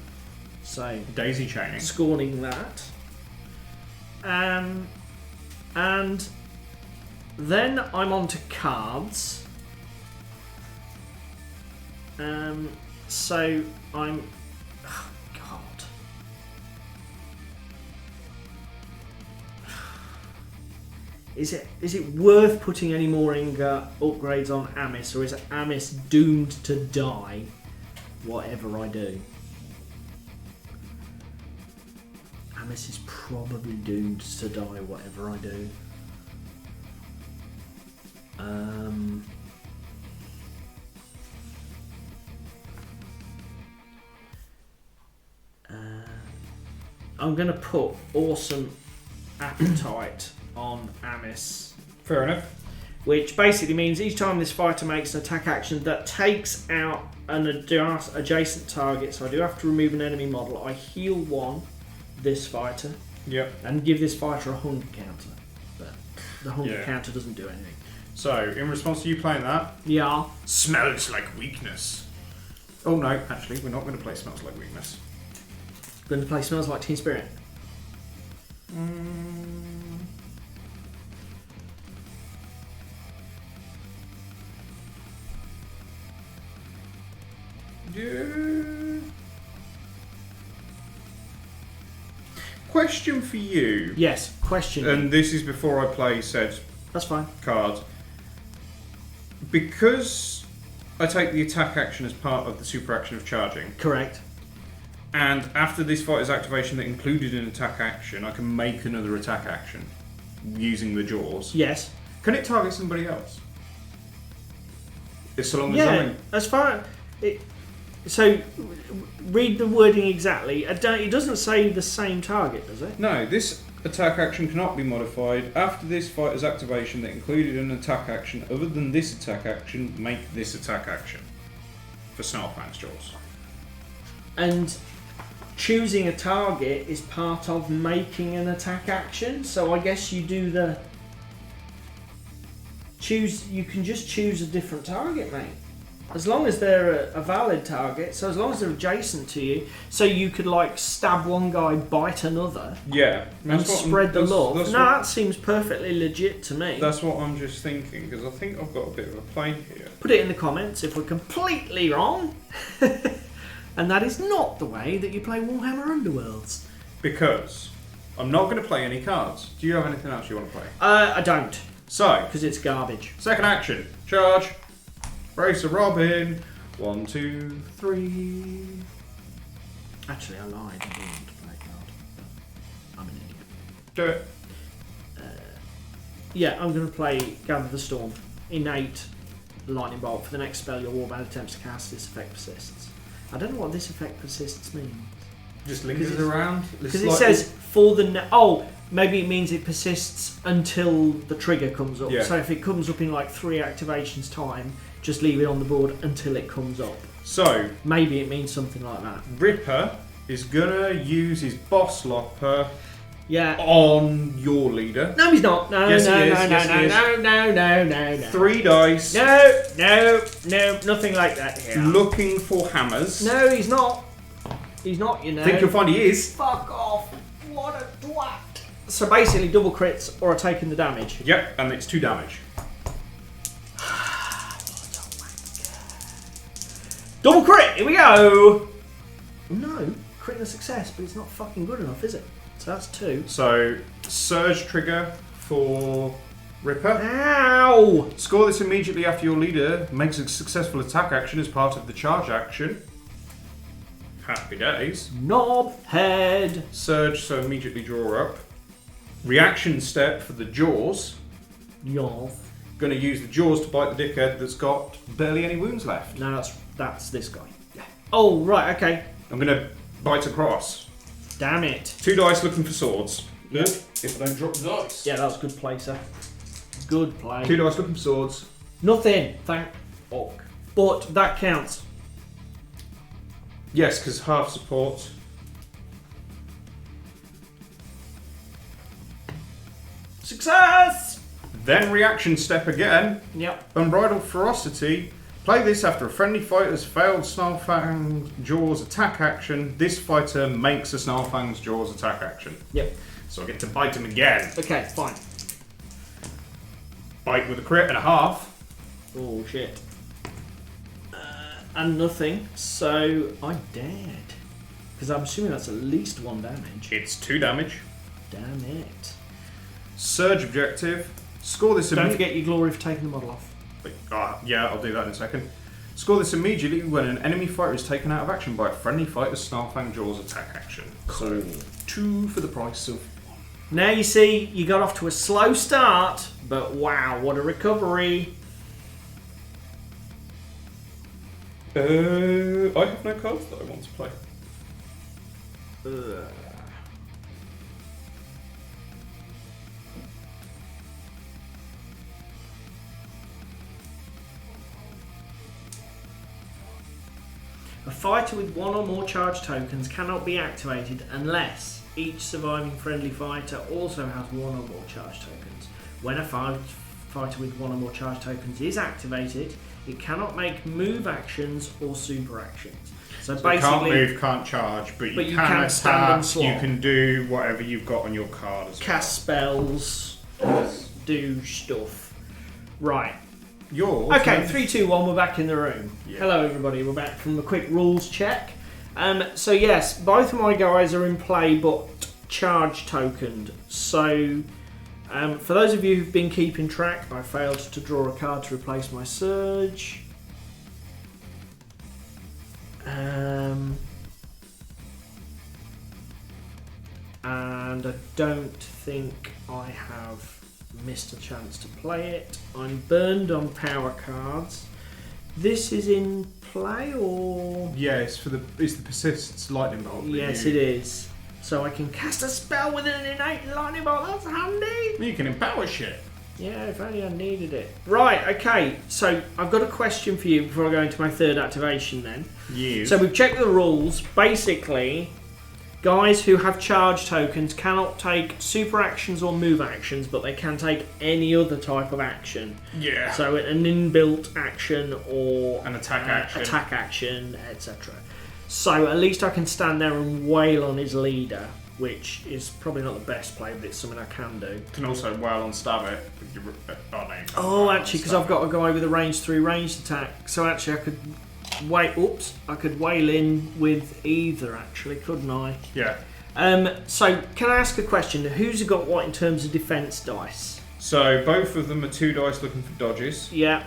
A: So
B: Daisy chaining.
A: Scorning that. And then I'm on to cards. So I'm... Oh, God. Is it worth putting any more Inga upgrades on Amis, or is Amis doomed to die whatever I do? Amis is probably doomed to die whatever I do. I'm going to put awesome appetite on Amis.
B: Fair enough.
A: Which basically means each time this fighter makes an attack action that takes out an adjacent target, so I do have to remove an enemy model, I heal 1 this fighter.
B: Yep.
A: And give this fighter a hunger counter. But the hunger counter doesn't do anything.
B: So, in response to you playing that...
A: Yeah.
B: Smells like weakness. Oh no, actually, we're not going to play Smells Like Weakness.
A: Going to play Smells Like Teen Spirit.
B: Yeah. Question for you.
A: Yes, question.
B: And this is before I play said
A: That's fine.
B: card. Because I take the attack action as part of the super action of charging.
A: Correct.
B: And after this fighter's activation that included an attack action, I can make another attack action using the jaws.
A: Yes.
B: Can it target somebody else? It's so long as I'm...
A: as far... So, read the wording exactly. It doesn't say the same target, does it?
B: No, this attack action cannot be modified. After this fighter's activation that included an attack action other than this attack action, make this attack action. For Snarlfangs jaws.
A: And choosing a target is part of making an attack action, so I guess you do the... You can just choose a different target, mate. As long as they're a valid target, so as long as they're adjacent to you, so you could like stab one guy, bite another,
B: yeah,
A: and spread the love. No, that seems perfectly legit to me.
B: That's what I'm just thinking, because I think I've got a bit of a play here.
A: Put it in the comments if we're completely wrong. And that is not the way that you play Warhammer Underworlds.
B: Because I'm not going to play any cards. Do you have anything else you want to play?
A: I don't.
B: So,
A: because it's garbage.
B: Second action, charge. Brace of Robin. 1, 2, 3.
A: Actually, I lied. I didn't want to play a card. But I'm an idiot.
B: Do it.
A: Yeah, I'm going to play Gather the Storm. Innate Lightning Bolt. For the next spell, your warband attempts to cast this effect persists. I don't know what this effect persists means.
B: Just lingers around?
A: Because it says for the... maybe it means it persists until the trigger comes up.
B: Yeah.
A: So if it comes up in like 3 activations time, just leave it on the board until it comes up.
B: So
A: maybe it means something like that.
B: Rippa is gonna use his boss lopper
A: Yeah.
B: on your leader.
A: No, he's not. No,
B: Yes,
A: no,
B: he is.
A: no,
B: Yes, he is.
A: no.
B: 3 dice.
A: No, nothing like that here.
B: Looking for hammers.
A: No, he's not. He's not, you know.
B: Think you'll find he is.
A: Fuck off. What a twat. So basically, double crits or are taking the damage.
B: Yep, and it's 2 damage.
A: Double crit! Here we go! No, crit and a success, but it's not fucking good enough, is it? So that's 2.
B: So, surge trigger for Rippa.
A: Ow!
B: Score this immediately after your leader makes a successful attack action as part of the charge action. Happy days.
A: Knob head.
B: Surge, so immediately draw up. Reaction step for the jaws.
A: Yoff.
B: Going to use the jaws to bite the dickhead that's got barely any wounds left.
A: No, that's this guy. Yeah. Oh, right, okay.
B: I'm going to bite across.
A: Damn it.
B: 2 dice looking for swords.
A: Yep.
B: If I don't drop the dice.
A: Yeah, that was good play, sir. Good play.
B: 2 dice looking for swords.
A: Nothing, thank fuck. But that counts.
B: Yes, because half support.
A: Success!
B: Then reaction step again.
A: Yep.
B: Unbridled ferocity. Play this after a friendly fighter's failed Snarlfangs Jaws attack action. This fighter makes a Snarlfangs Jaws attack action.
A: Yep.
B: So I get to bite him again.
A: Okay, fine.
B: Bite with a crit and a half.
A: Oh, shit. And nothing, so I dared. Because I'm assuming that's at least 1 damage.
B: It's 2 damage.
A: Damn it.
B: Surge objective. Score this
A: Don't forget your glory for taking the model off.
B: Yeah, I'll do that in a second. Score this immediately when an enemy fighter is taken out of action by a friendly fighter's Snarlfang Jaws attack action.
A: Cool.
B: So 2 for the price of...
A: Now you see, you got off to a slow start, but wow, what a recovery.
B: I have no cards that I want to play.
A: A fighter with 1 or more charge tokens cannot be activated unless each surviving friendly fighter also has 1 or more charge tokens. When a fighter with 1 or more charge tokens is activated, it cannot make move actions or super actions. So basically,
B: can't move, can't charge, but you can
A: can stand and
B: attack,
A: swap.
B: you can do whatever you've got on your card as well.
A: Cast spells, do stuff. Right.
B: Yours.
A: Okay, 3, 2, 1, we're back in the room.
B: Yeah.
A: Hello everybody, we're back from the quick rules check. So yes, both of my guys are in play but charge tokened. So for those of you who've been keeping track, I failed to draw a card to replace my surge. And I don't think I have missed a chance to play it. I'm burned on power cards. This is in play, or
B: Yeah, it's the persists lightning bolt.
A: yes, it is. So I can cast a spell with an innate lightning bolt. That's handy.
B: You can empower shit.
A: Yeah, if only I needed it. Right. Okay. So I've got a question for you before I go into my third activation. Then.
B: Yes.
A: So we've checked the rules. Basically, guys who have charge tokens cannot take super actions or move actions, but they can take any other type of action.
B: Yeah.
A: So an inbuilt action or
B: An attack action.
A: etc. So at least I can stand there and wail on his leader, which is probably not the best play, but it's something I can do.
B: Can also wail and stab it. With your,
A: Oh, actually, because I've got a guy with a range 3 ranged attack, so actually I could I could wail in with either, actually, couldn't I?
B: Yeah.
A: So, can I ask a question? Who's got what in terms of defense dice?
B: So both of them are 2 dice looking for dodges.
A: Yeah.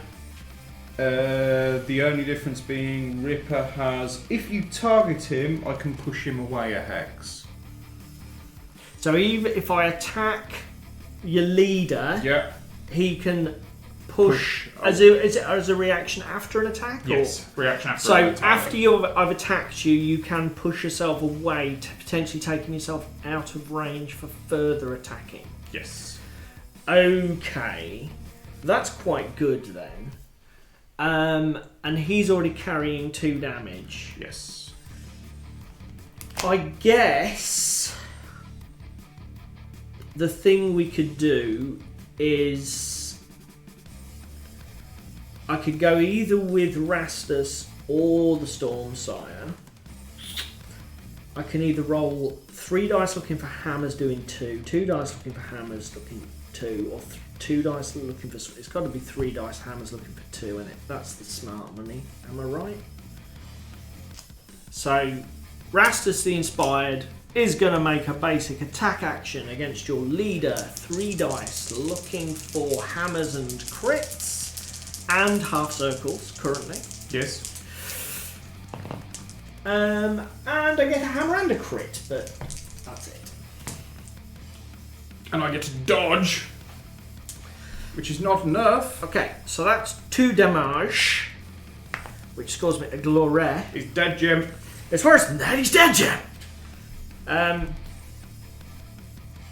B: The only difference being Ripper has, if you target him, I can push him away a hex.
A: So even if I attack your leader,
B: Yeah.
A: he can push as a reaction after an attack?
B: Yes. Reaction after.
A: So
B: an attack.
A: after I've attacked you, you can push yourself away, potentially taking yourself out of range for further attacking.
B: Yes.
A: Okay, that's quite good then. And he's already carrying 2 damage.
B: Yes.
A: I guess the thing we could do is I could go either with Rastus or the Stormsire. I can either roll 3 dice looking for hammers doing 2, 2 dice looking for hammers looking 2, or 2 dice looking for... It's got to be 3 dice hammers looking for 2, isn't it? That's the smart money. Am I right? So, Rastus the Inspired is going to make a basic attack action against your leader. 3 dice, looking for hammers and crits, and half circles currently.
B: Yes.
A: And I get a hammer and a crit, but that's it.
B: And I get to dodge, which is not enough.
A: Okay, so that's 2 damage, which scores me a glory.
B: He's dead, Jim.
A: It's worse than that, he's dead, Jim!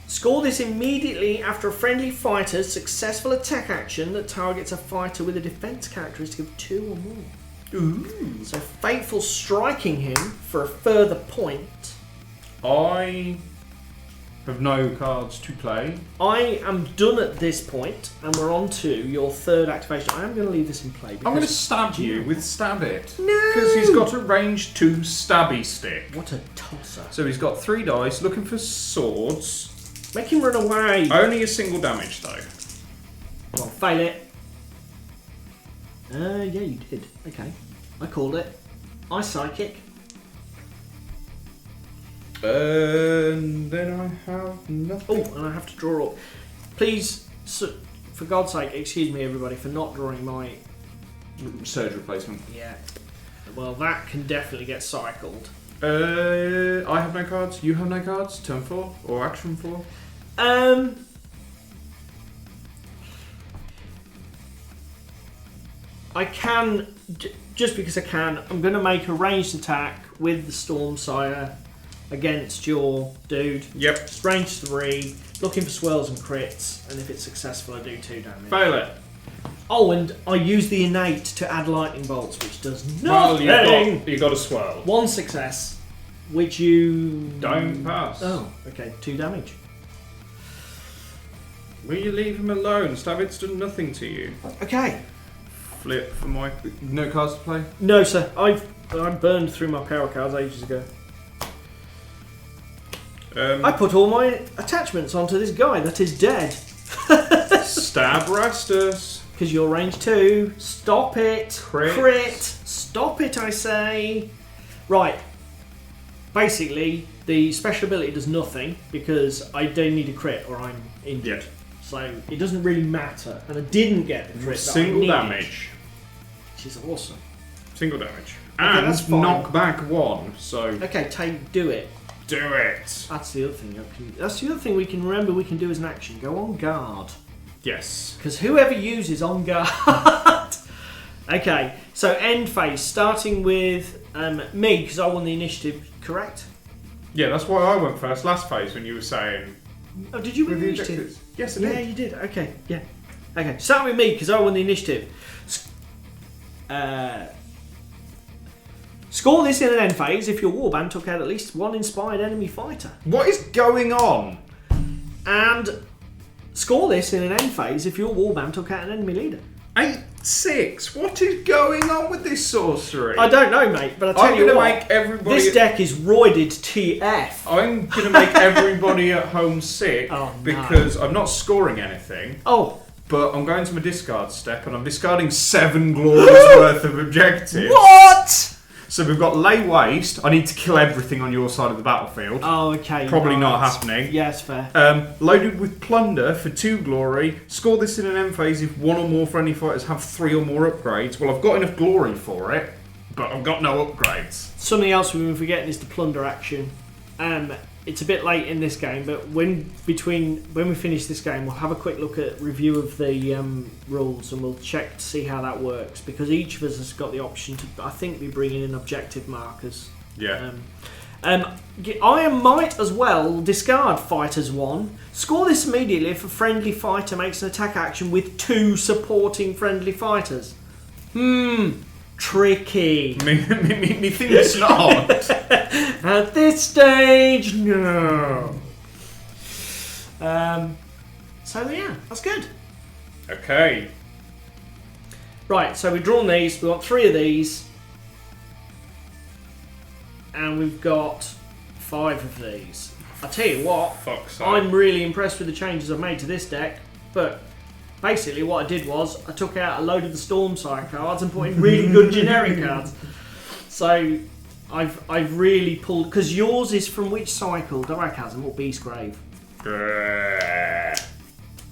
A: Score this immediately after a friendly fighter's successful attack action that targets a fighter with a defense characteristic of 2 or more.
B: Ooh.
A: So Fateful striking him for a further point.
B: I have no cards to play.
A: I am done at this point, and we're on to your 3rd activation. I am going to leave this in play.
B: I'm going to stab you with Stab It.
A: No!
B: Because he's got a range 2 stabby stick.
A: What a tosser.
B: So he's got 3 dice, looking for swords.
A: Make him run away.
B: Only a single damage though.
A: Well, fail it. Yeah, you did. Okay. I called it. I psychic.
B: And then I have nothing.
A: Oh, and I have to draw up. Please, for God's sake, excuse me, everybody, for not drawing my...
B: Surge replacement.
A: Yeah. Well, that can definitely get cycled.
B: I have no cards. You have no cards. Turn 4 or action 4.
A: I can, just because I can, I'm going to make a ranged attack with the Stormsire against your dude.
B: Yep.
A: It's range 3, looking for swirls and crits, and if it's successful, I do 2 damage.
B: Fail it.
A: Oh, and I use the innate to add lightning bolts, which does nothing.
B: Well, you got a swirl.
A: 1 success, which you
B: Don't pass.
A: Oh, okay, 2 damage.
B: Will you leave him alone? Stab It's done nothing to you.
A: Okay.
B: Flip for my... No cards to play?
A: No, sir. I burned through my power cards ages ago. I put all my attachments onto this guy that is dead.
B: Stab Rastus.
A: Because you're range 2. Stop it.
B: Crit.
A: Stop it, I say. Right. Basically, the special ability does nothing because I don't need a crit or I'm injured.
B: Yeah.
A: So it doesn't really matter. And I didn't get the crit.
B: Single damage.
A: Which is awesome.
B: Single damage.
A: Okay,
B: And
A: that's fine.
B: knock back 1. So
A: Okay, do it.
B: do it.
A: That's the other thing. That's the other thing we can remember we can do as an action. Go on guard.
B: Yes.
A: Because whoever uses on guard. Okay, so end phase, starting with me, because I won the initiative, correct?
B: Yeah, that's why I went first last phase when you were saying...
A: Oh, did you win
B: with
A: the
B: the
A: initiative?
B: objectives. Yes, I
A: Yeah,
B: did.
A: you did. Okay, yeah. Okay, start with me, because I won the initiative. Score this in an end phase if your warband took out at least 1 inspired enemy fighter.
B: What is going on?
A: And score this in an end phase if your warband took out an enemy leader.
B: 8-6. What is going on with this sorcery?
A: I don't know, mate, but I tell
B: I'm
A: you
B: gonna
A: what,
B: make everybody.
A: this deck is roided TF.
B: I'm gonna make everybody at home sick
A: Oh, no.
B: because I'm not scoring anything.
A: Oh,
B: But I'm going to my discard step and I'm discarding 7 glories worth of objectives.
A: what?
B: So we've got lay waste. I need to kill everything on your side of the battlefield.
A: Oh, okay.
B: Probably
A: right.
B: not happening.
A: Yes, fair.
B: Loaded with plunder for 2 glory. Score this in an end phase if 1 or more friendly fighters have 3 or more upgrades. Well, I've got enough glory for it, but I've got no upgrades.
A: Something else we've been forgetting is the plunder action. It's a bit late in this game, but when we finish this game, we'll have a quick look at review of the rules and we'll check to see how that works, because each of us has got the option to, I think, be bringing in objective markers.
B: Yeah.
A: I might as well discard Fighters 1. Score this immediately if a friendly fighter makes an attack action with 2 supporting friendly fighters. Tricky.
B: Me thinks not.
A: At this stage, no. So yeah, that's good.
B: Okay.
A: Right, so we've drawn these. We've got 3 of these. And we've got 5 of these. I tell you what,
B: Fuck's sake.
A: I'm really impressed with the changes I've made to this deck, but basically what I did was I took out a load of the Stormsire cards and put in really good generic cards. So I've really pulled because yours is from which cycle? Darkchasm or Beastgrave?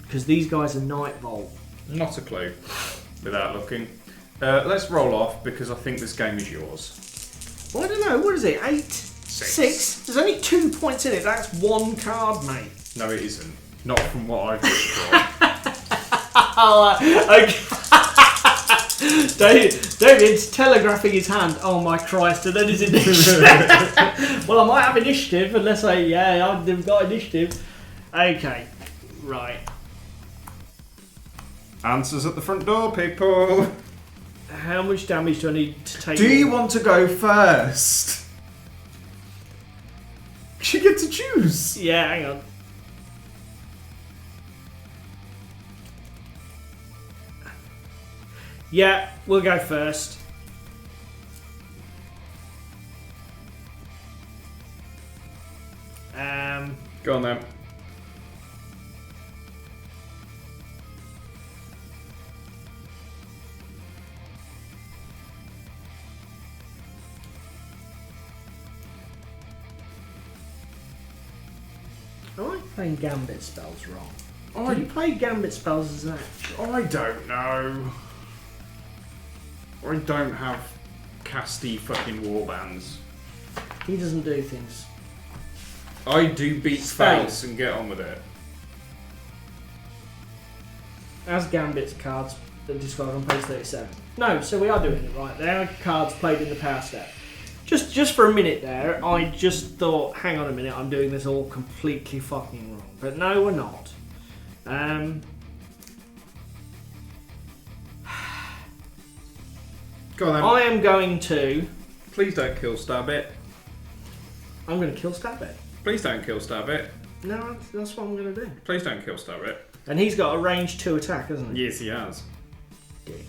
A: Because these guys are Nightvolt.
B: Not a clue. Without looking. Let's roll off because I think this game is yours.
A: Well, I don't know. What is it? 8?
B: 6.
A: 6? There's only 2 points in it. That's 1 card, mate.
B: No, it isn't. Not from what I've drawn.
A: Okay. David's telegraphing his hand. Oh my Christ! And then his initiative. Well, I might have initiative unless I've got initiative. Okay, right.
B: Answers at the front door, people.
A: How much damage do I need to take?
B: Do you want to go first? You get to choose.
A: Yeah, hang on. Yeah, we'll go first.
B: Go on then.
A: Am I playing Gambit spells wrong? Did you play Gambit spells as an action?
B: I don't know. I don't have casty fucking warbands.
A: He doesn't do things.
B: I do beat
A: Spell.
B: face and get on with it.
A: As Gambit's cards that are described on page 37. No, so we are doing it right. They are cards played in the power step. Just for a minute there, I just thought, hang on a minute, I'm doing this all completely fucking wrong. But no, we're not.
B: Go on then.
A: I am going to...
B: Please don't kill Stabbit.
A: I'm going to kill Stabbit.
B: Please don't kill Stabbit.
A: No, that's what I'm going to do.
B: Please don't kill Stabbit.
A: And he's got a range 2 attack, hasn't he?
B: Yes, he has.
A: Dick.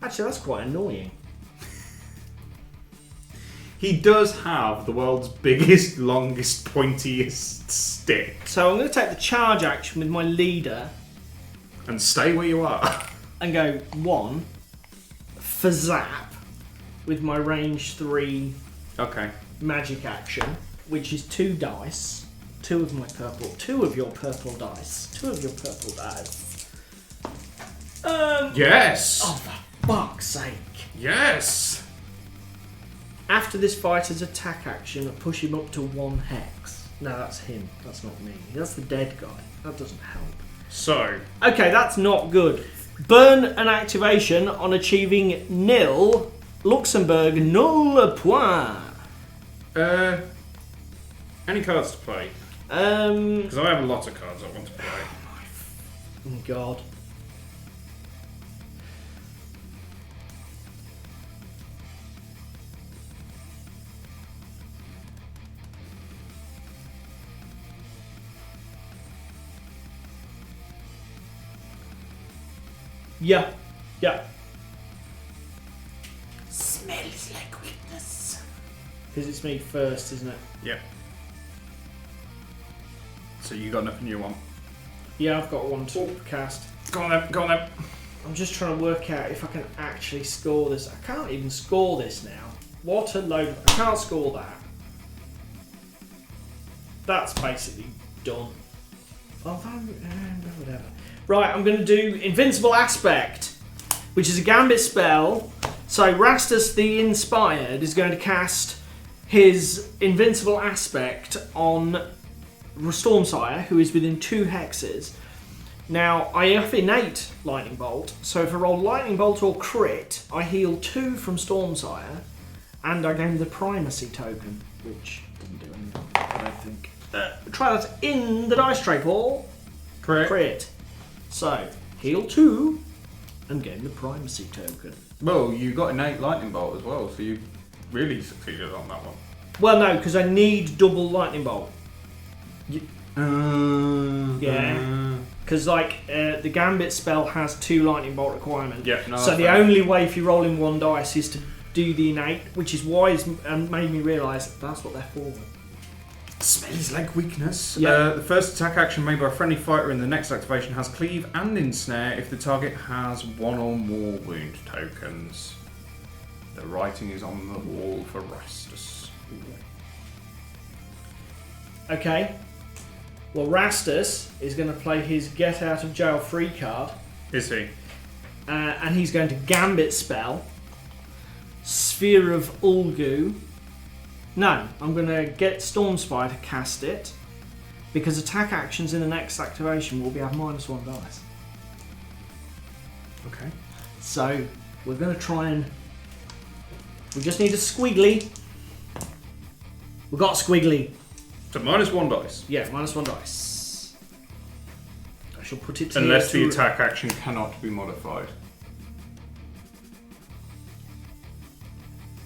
A: Actually, that's quite annoying.
B: He does have the world's biggest, longest, pointiest stick.
A: So I'm going to take the charge action with my leader
B: And stay where you are.
A: and go 1 for zap with my range 3
B: Okay.
A: magic action, which is 2 dice. 2 of your purple dice.
B: Yes!
A: Oh, for fuck's sake.
B: Yes!
A: After this fighter's attack action, I push him up to 1 hex. No, that's him. That's not me. That's the dead guy. That doesn't help.
B: So,
A: Okay, that's not good. Burn an activation on achieving nil Luxembourg null point.
B: any cards to play?
A: Oh
B: Because I have a lot of cards I want to play.
A: God. Yeah.
C: Smells like weakness.
A: Because it's me first, isn't it?
B: Yeah. So you got nothing you want?
A: Yeah, I've got 1 to cast.
B: Go on then.
A: I'm just trying to work out if I can actually score this. I can't even score this now. What a load. I can't score that. That's basically done. Although, whatever. Right, I'm going to do Invincible Aspect, which is a Gambit spell. So Rastus the Inspired is going to cast his Invincible Aspect on Stormsire, who is within 2 hexes. Now, I have innate Lightning Bolt, so if I roll Lightning Bolt or crit, I heal 2 from Stormsire, and I gain the Primacy token, which doesn't do anything, I don't think. Try that in the dice tray, Paul. Crit. So, heal 2 and gain the Primacy token.
B: Well, you got innate lightning bolt as well, so you really succeeded on that one.
A: Well, no, because I need double Lightning Bolt. Yeah. Because, the Gambit spell has 2 Lightning Bolt requirements.
B: Yeah, no,
A: so the only way if you're rolling 1 dice is to do the innate, which is why it's made me realise that's what they're for.
B: Smells like weakness.
A: Yeah.
B: The first attack action made by a friendly fighter in the next activation has cleave and ensnare if the target has 1 or more wound tokens. The writing is on the wall for Rastus.
A: Okay. Well, Rastus is going to play his get out of jail free card.
B: Is he?
A: And he's going to Gambit spell. Sphere of Ulgu. No, I'm going to get Stormsire to cast it. Because attack actions in the next activation will be have -1 dice.
B: Okay.
A: So, we're going to try and... We just need a squiggly. We've got a squiggly.
B: So -1 dice.
A: Yeah, -1 dice. I shall put it
B: Unless the
A: here
B: attack action cannot be modified.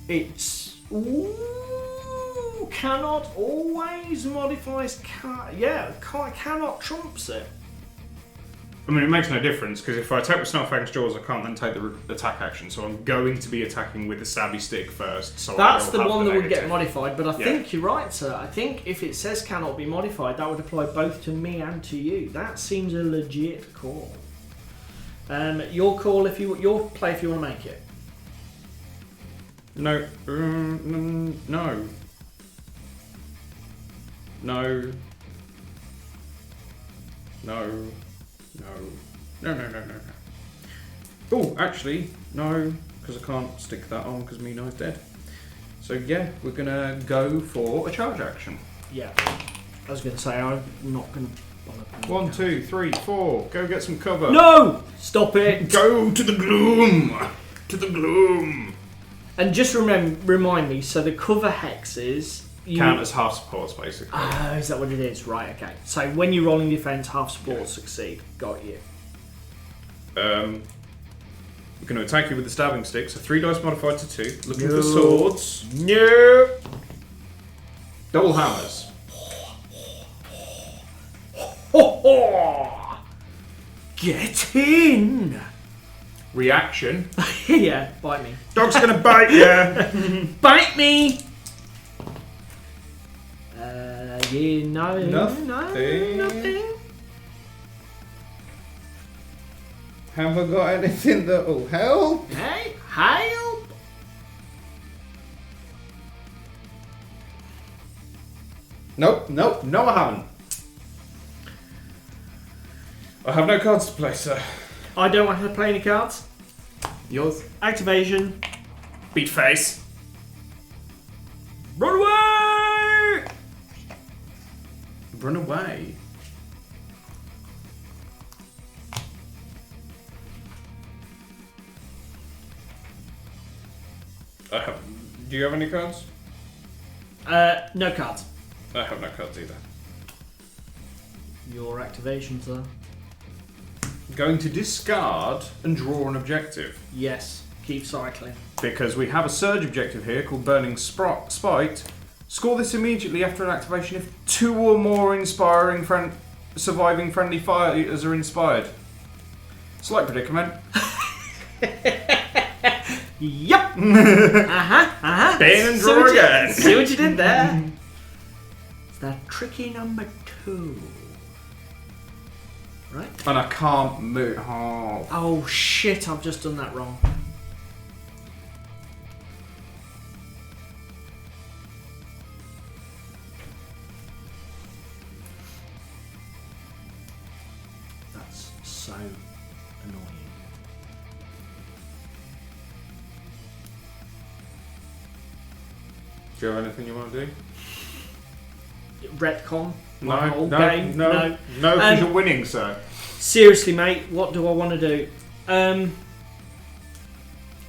A: It's... Ooh, cannot always modifies... cannot trumps it.
B: I mean, it makes no difference, because if I attack with Snarlfangs Jaws, I can't then take the attack action, so I'm going to be attacking with the Stabby Stick first. So
A: That's the
B: have
A: one
B: the
A: that would get
B: negative.
A: modified, but I think you're right, sir. I think if it says cannot be modified, that would apply both to me and to you. That seems a legit call. Your call if you... Your play if you want to make it.
B: No. No. No. No. No. Oh, actually, no, because I can't stick that on because Meano's dead. So yeah, we're gonna go for a charge action.
A: Yeah. I was going to say, I'm not going to bother.
B: 1, 2, 3, 4. Go get some cover.
A: No! Stop it!
B: Go to the gloom. To the gloom.
A: And just remind me, so the cover hexes...
B: Count as half supports, basically.
A: Oh, is that what it is? Right, okay. So when you're rolling defense, half supports succeed. Got you.
B: We're going to attack you with the stabbing stick, so 3 dice modified to 2. Looking for swords.
A: No.
B: Double hammers.
A: Get in!
B: Reaction.
A: Yeah, bite me.
B: Dog's going to bite you.
A: Bite me! Yeah, no.
B: Nothing.
A: No, nothing.
B: Have I got anything that will help?
A: Hey, help!
B: Nope, no I haven't. I have no cards to play, sir.
A: I don't want to play any cards.
B: Yours?
A: Activation.
B: Beat face.
A: Run away!
B: Run away. Do you have any cards?
A: No cards.
B: I have no cards either.
A: Your activation, sir.
B: Going to discard and draw an objective.
A: Yes. Keep cycling.
B: Because we have a surge objective here called Burning Spite. Score this immediately after an activation if 2 or more surviving friendly fighters are inspired. Slight predicament.
A: Yep.
B: Bane and draw again.
A: See what you did there? It's that tricky number 2. Right?
B: And I can't move. Oh.
A: Oh shit! I've just done that wrong. That's so annoying.
B: Do you have anything you want to do?
A: Retcon.
B: No,
A: whole
B: no,
A: game.
B: no, because you're winning, sir.
A: Seriously, mate, what do I want to do? I'm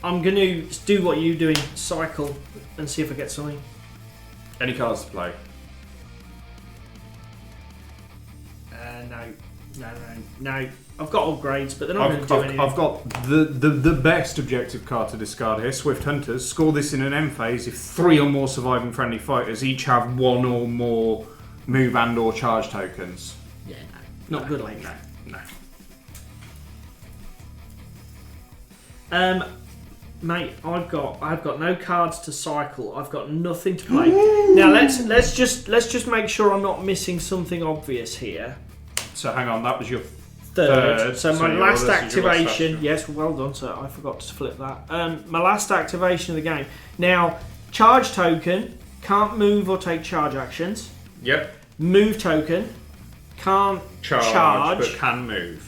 A: going to do what you're doing, cycle, and see if I get something.
B: Any cards to play?
A: No. I've got upgrades, but they're not going to do anything.
B: I've got the best objective card to discard here, Swift Hunters. Score this in an M phase if 3 or more surviving friendly fighters each have 1 or more move and or charge tokens.
A: Yeah, no. Not good like
B: No.
A: Mate, I've got no cards to cycle. I've got nothing to play. Now let's just make sure I'm not missing something obvious here.
B: So hang on, that was your
A: third. So my last
B: this is your last
A: activation.
B: action.
A: Yes, well done, sir. I forgot to flip that. My last activation of the game. Now, charge token can't move or take charge actions.
B: Yep.
A: Move token can't charge
B: but can move.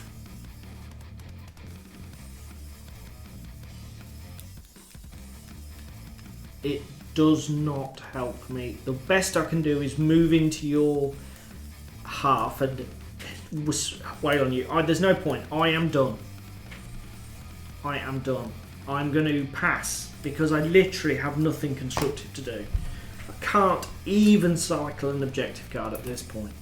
A: It does not help me. The best I can do is move into your half and wait on you. There's no point. I am done. I am done. I'm going to pass because I literally have nothing constructive to do. I can't even cycle an objective card at this point.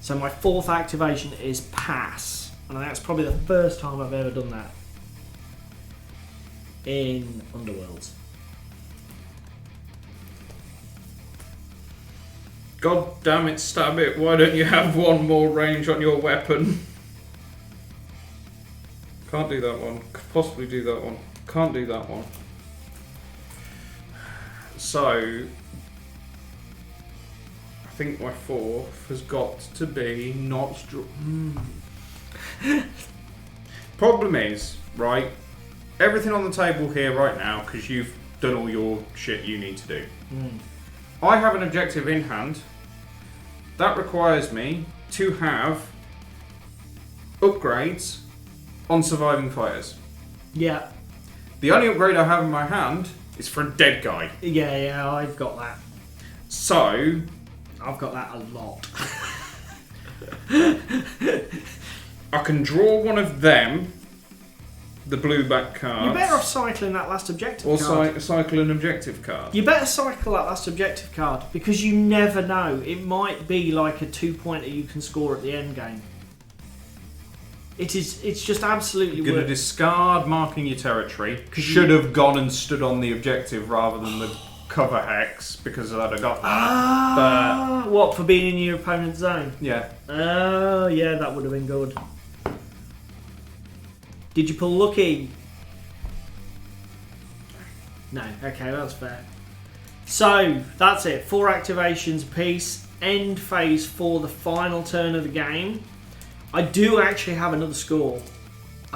A: So my fourth activation is pass. And that's probably the first time I've ever done that in Underworlds.
B: God damn it, stab it. Why don't you have one more range on your weapon? Can't do that one. Could possibly do that one. Can't do that one. So, I think my fourth has got to be not... Problem is, right, everything on the table here right now, because you've done all your shit you need to do. I have an objective in hand. That requires me to have upgrades on surviving fighters.
A: Yeah.
B: The only upgrade I have in my hand is for a dead guy.
A: Yeah, I've got that.
B: So...
A: I've got that a lot.
B: I can draw one of them, the blue back cards.
A: You're better off cycling that last objective card.
B: Or cycle an objective card.
A: You better cycle that last objective card because you never know. It might be like a 2-pointer you can score at the end game. It's just absolutely
B: You're going to discard marking your territory. Should have gone and stood on the objective rather than the cover hex because I'd have got that.
A: But what, for being in your opponent's zone?
B: Yeah.
A: Oh, yeah, that would have been good. Did you pull lucky? No. Okay, that's fair. So, that's it. 4 activations apiece. End phase for the final turn of the game. I do actually have another score.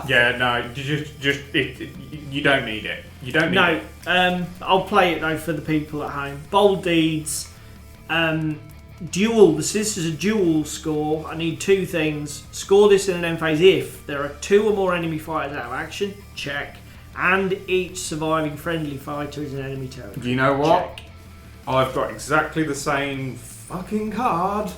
B: Yeah, no, you don't need it. You don't need it.
A: No, I'll play it though for the people at home. Bold deeds, duel. This is a duel score. I need 2 things. Score this in an end phase if there are 2 or more enemy fighters out of action. Check. And each surviving friendly fighter is an enemy territory.
B: You know what?
A: Check.
B: I've got exactly the same fucking card.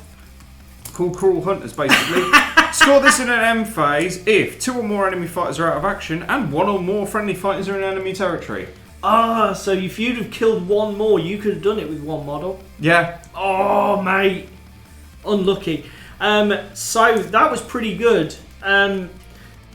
B: Called Cruel Hunters, basically. Score this in an M phase if 2 or more enemy fighters are out of action and 1 or more friendly fighters are in enemy territory.
A: So if you'd have killed 1 more, you could have done it with 1 model.
B: Yeah.
A: Oh, mate. Unlucky. So that was pretty good. The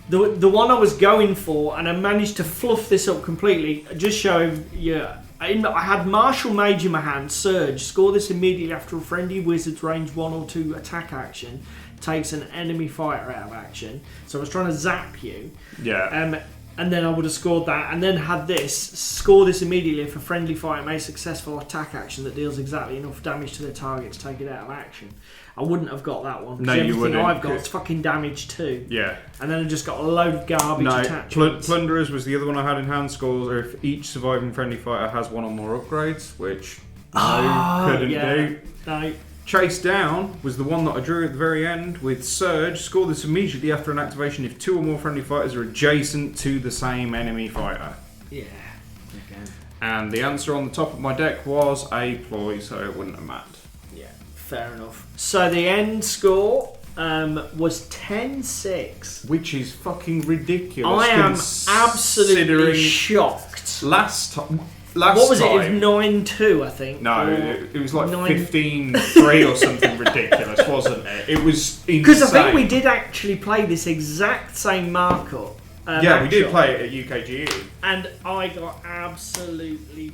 A: one I was going for, and I managed to fluff this up completely, just showing you. I had Martial Mage in my hand, Surge. Score this immediately after a friendly wizard's range 1 or 2 attack action takes an enemy fighter out of action. So I was trying to zap you.
B: Yeah.
A: And then I would have scored that, and then had this. Score this immediately if a friendly fighter makes a successful attack action that deals exactly enough damage to their target to take it out of action. I wouldn't have got that one.
B: No, you wouldn't.
A: Everything I've got is fucking damage too.
B: Yeah.
A: And then I just got a load of garbage attachments.
B: Plunderers was the other one I had in hand. Scores or if each surviving friendly fighter has 1 or more upgrades, which couldn't do.
A: No.
B: Chase Down was the one that I drew at the very end with Surge. Score this immediately after an activation if 2 or more friendly fighters are adjacent to the same enemy fighter.
A: Yeah. Okay.
B: And the answer on the top of my deck was a ploy, so it wouldn't have mattered.
A: Yeah, fair enough. So the end score was 10-6.
B: Which is fucking ridiculous.
A: I am absolutely shocked.
B: Last time...
A: What was it? It was 9-2, I think.
B: No, it was like 15-3 or something ridiculous, wasn't it? It was insane.
A: Because I think we did actually play this exact same markup.
B: Yeah, we did play it at UKGE.
A: And I got absolutely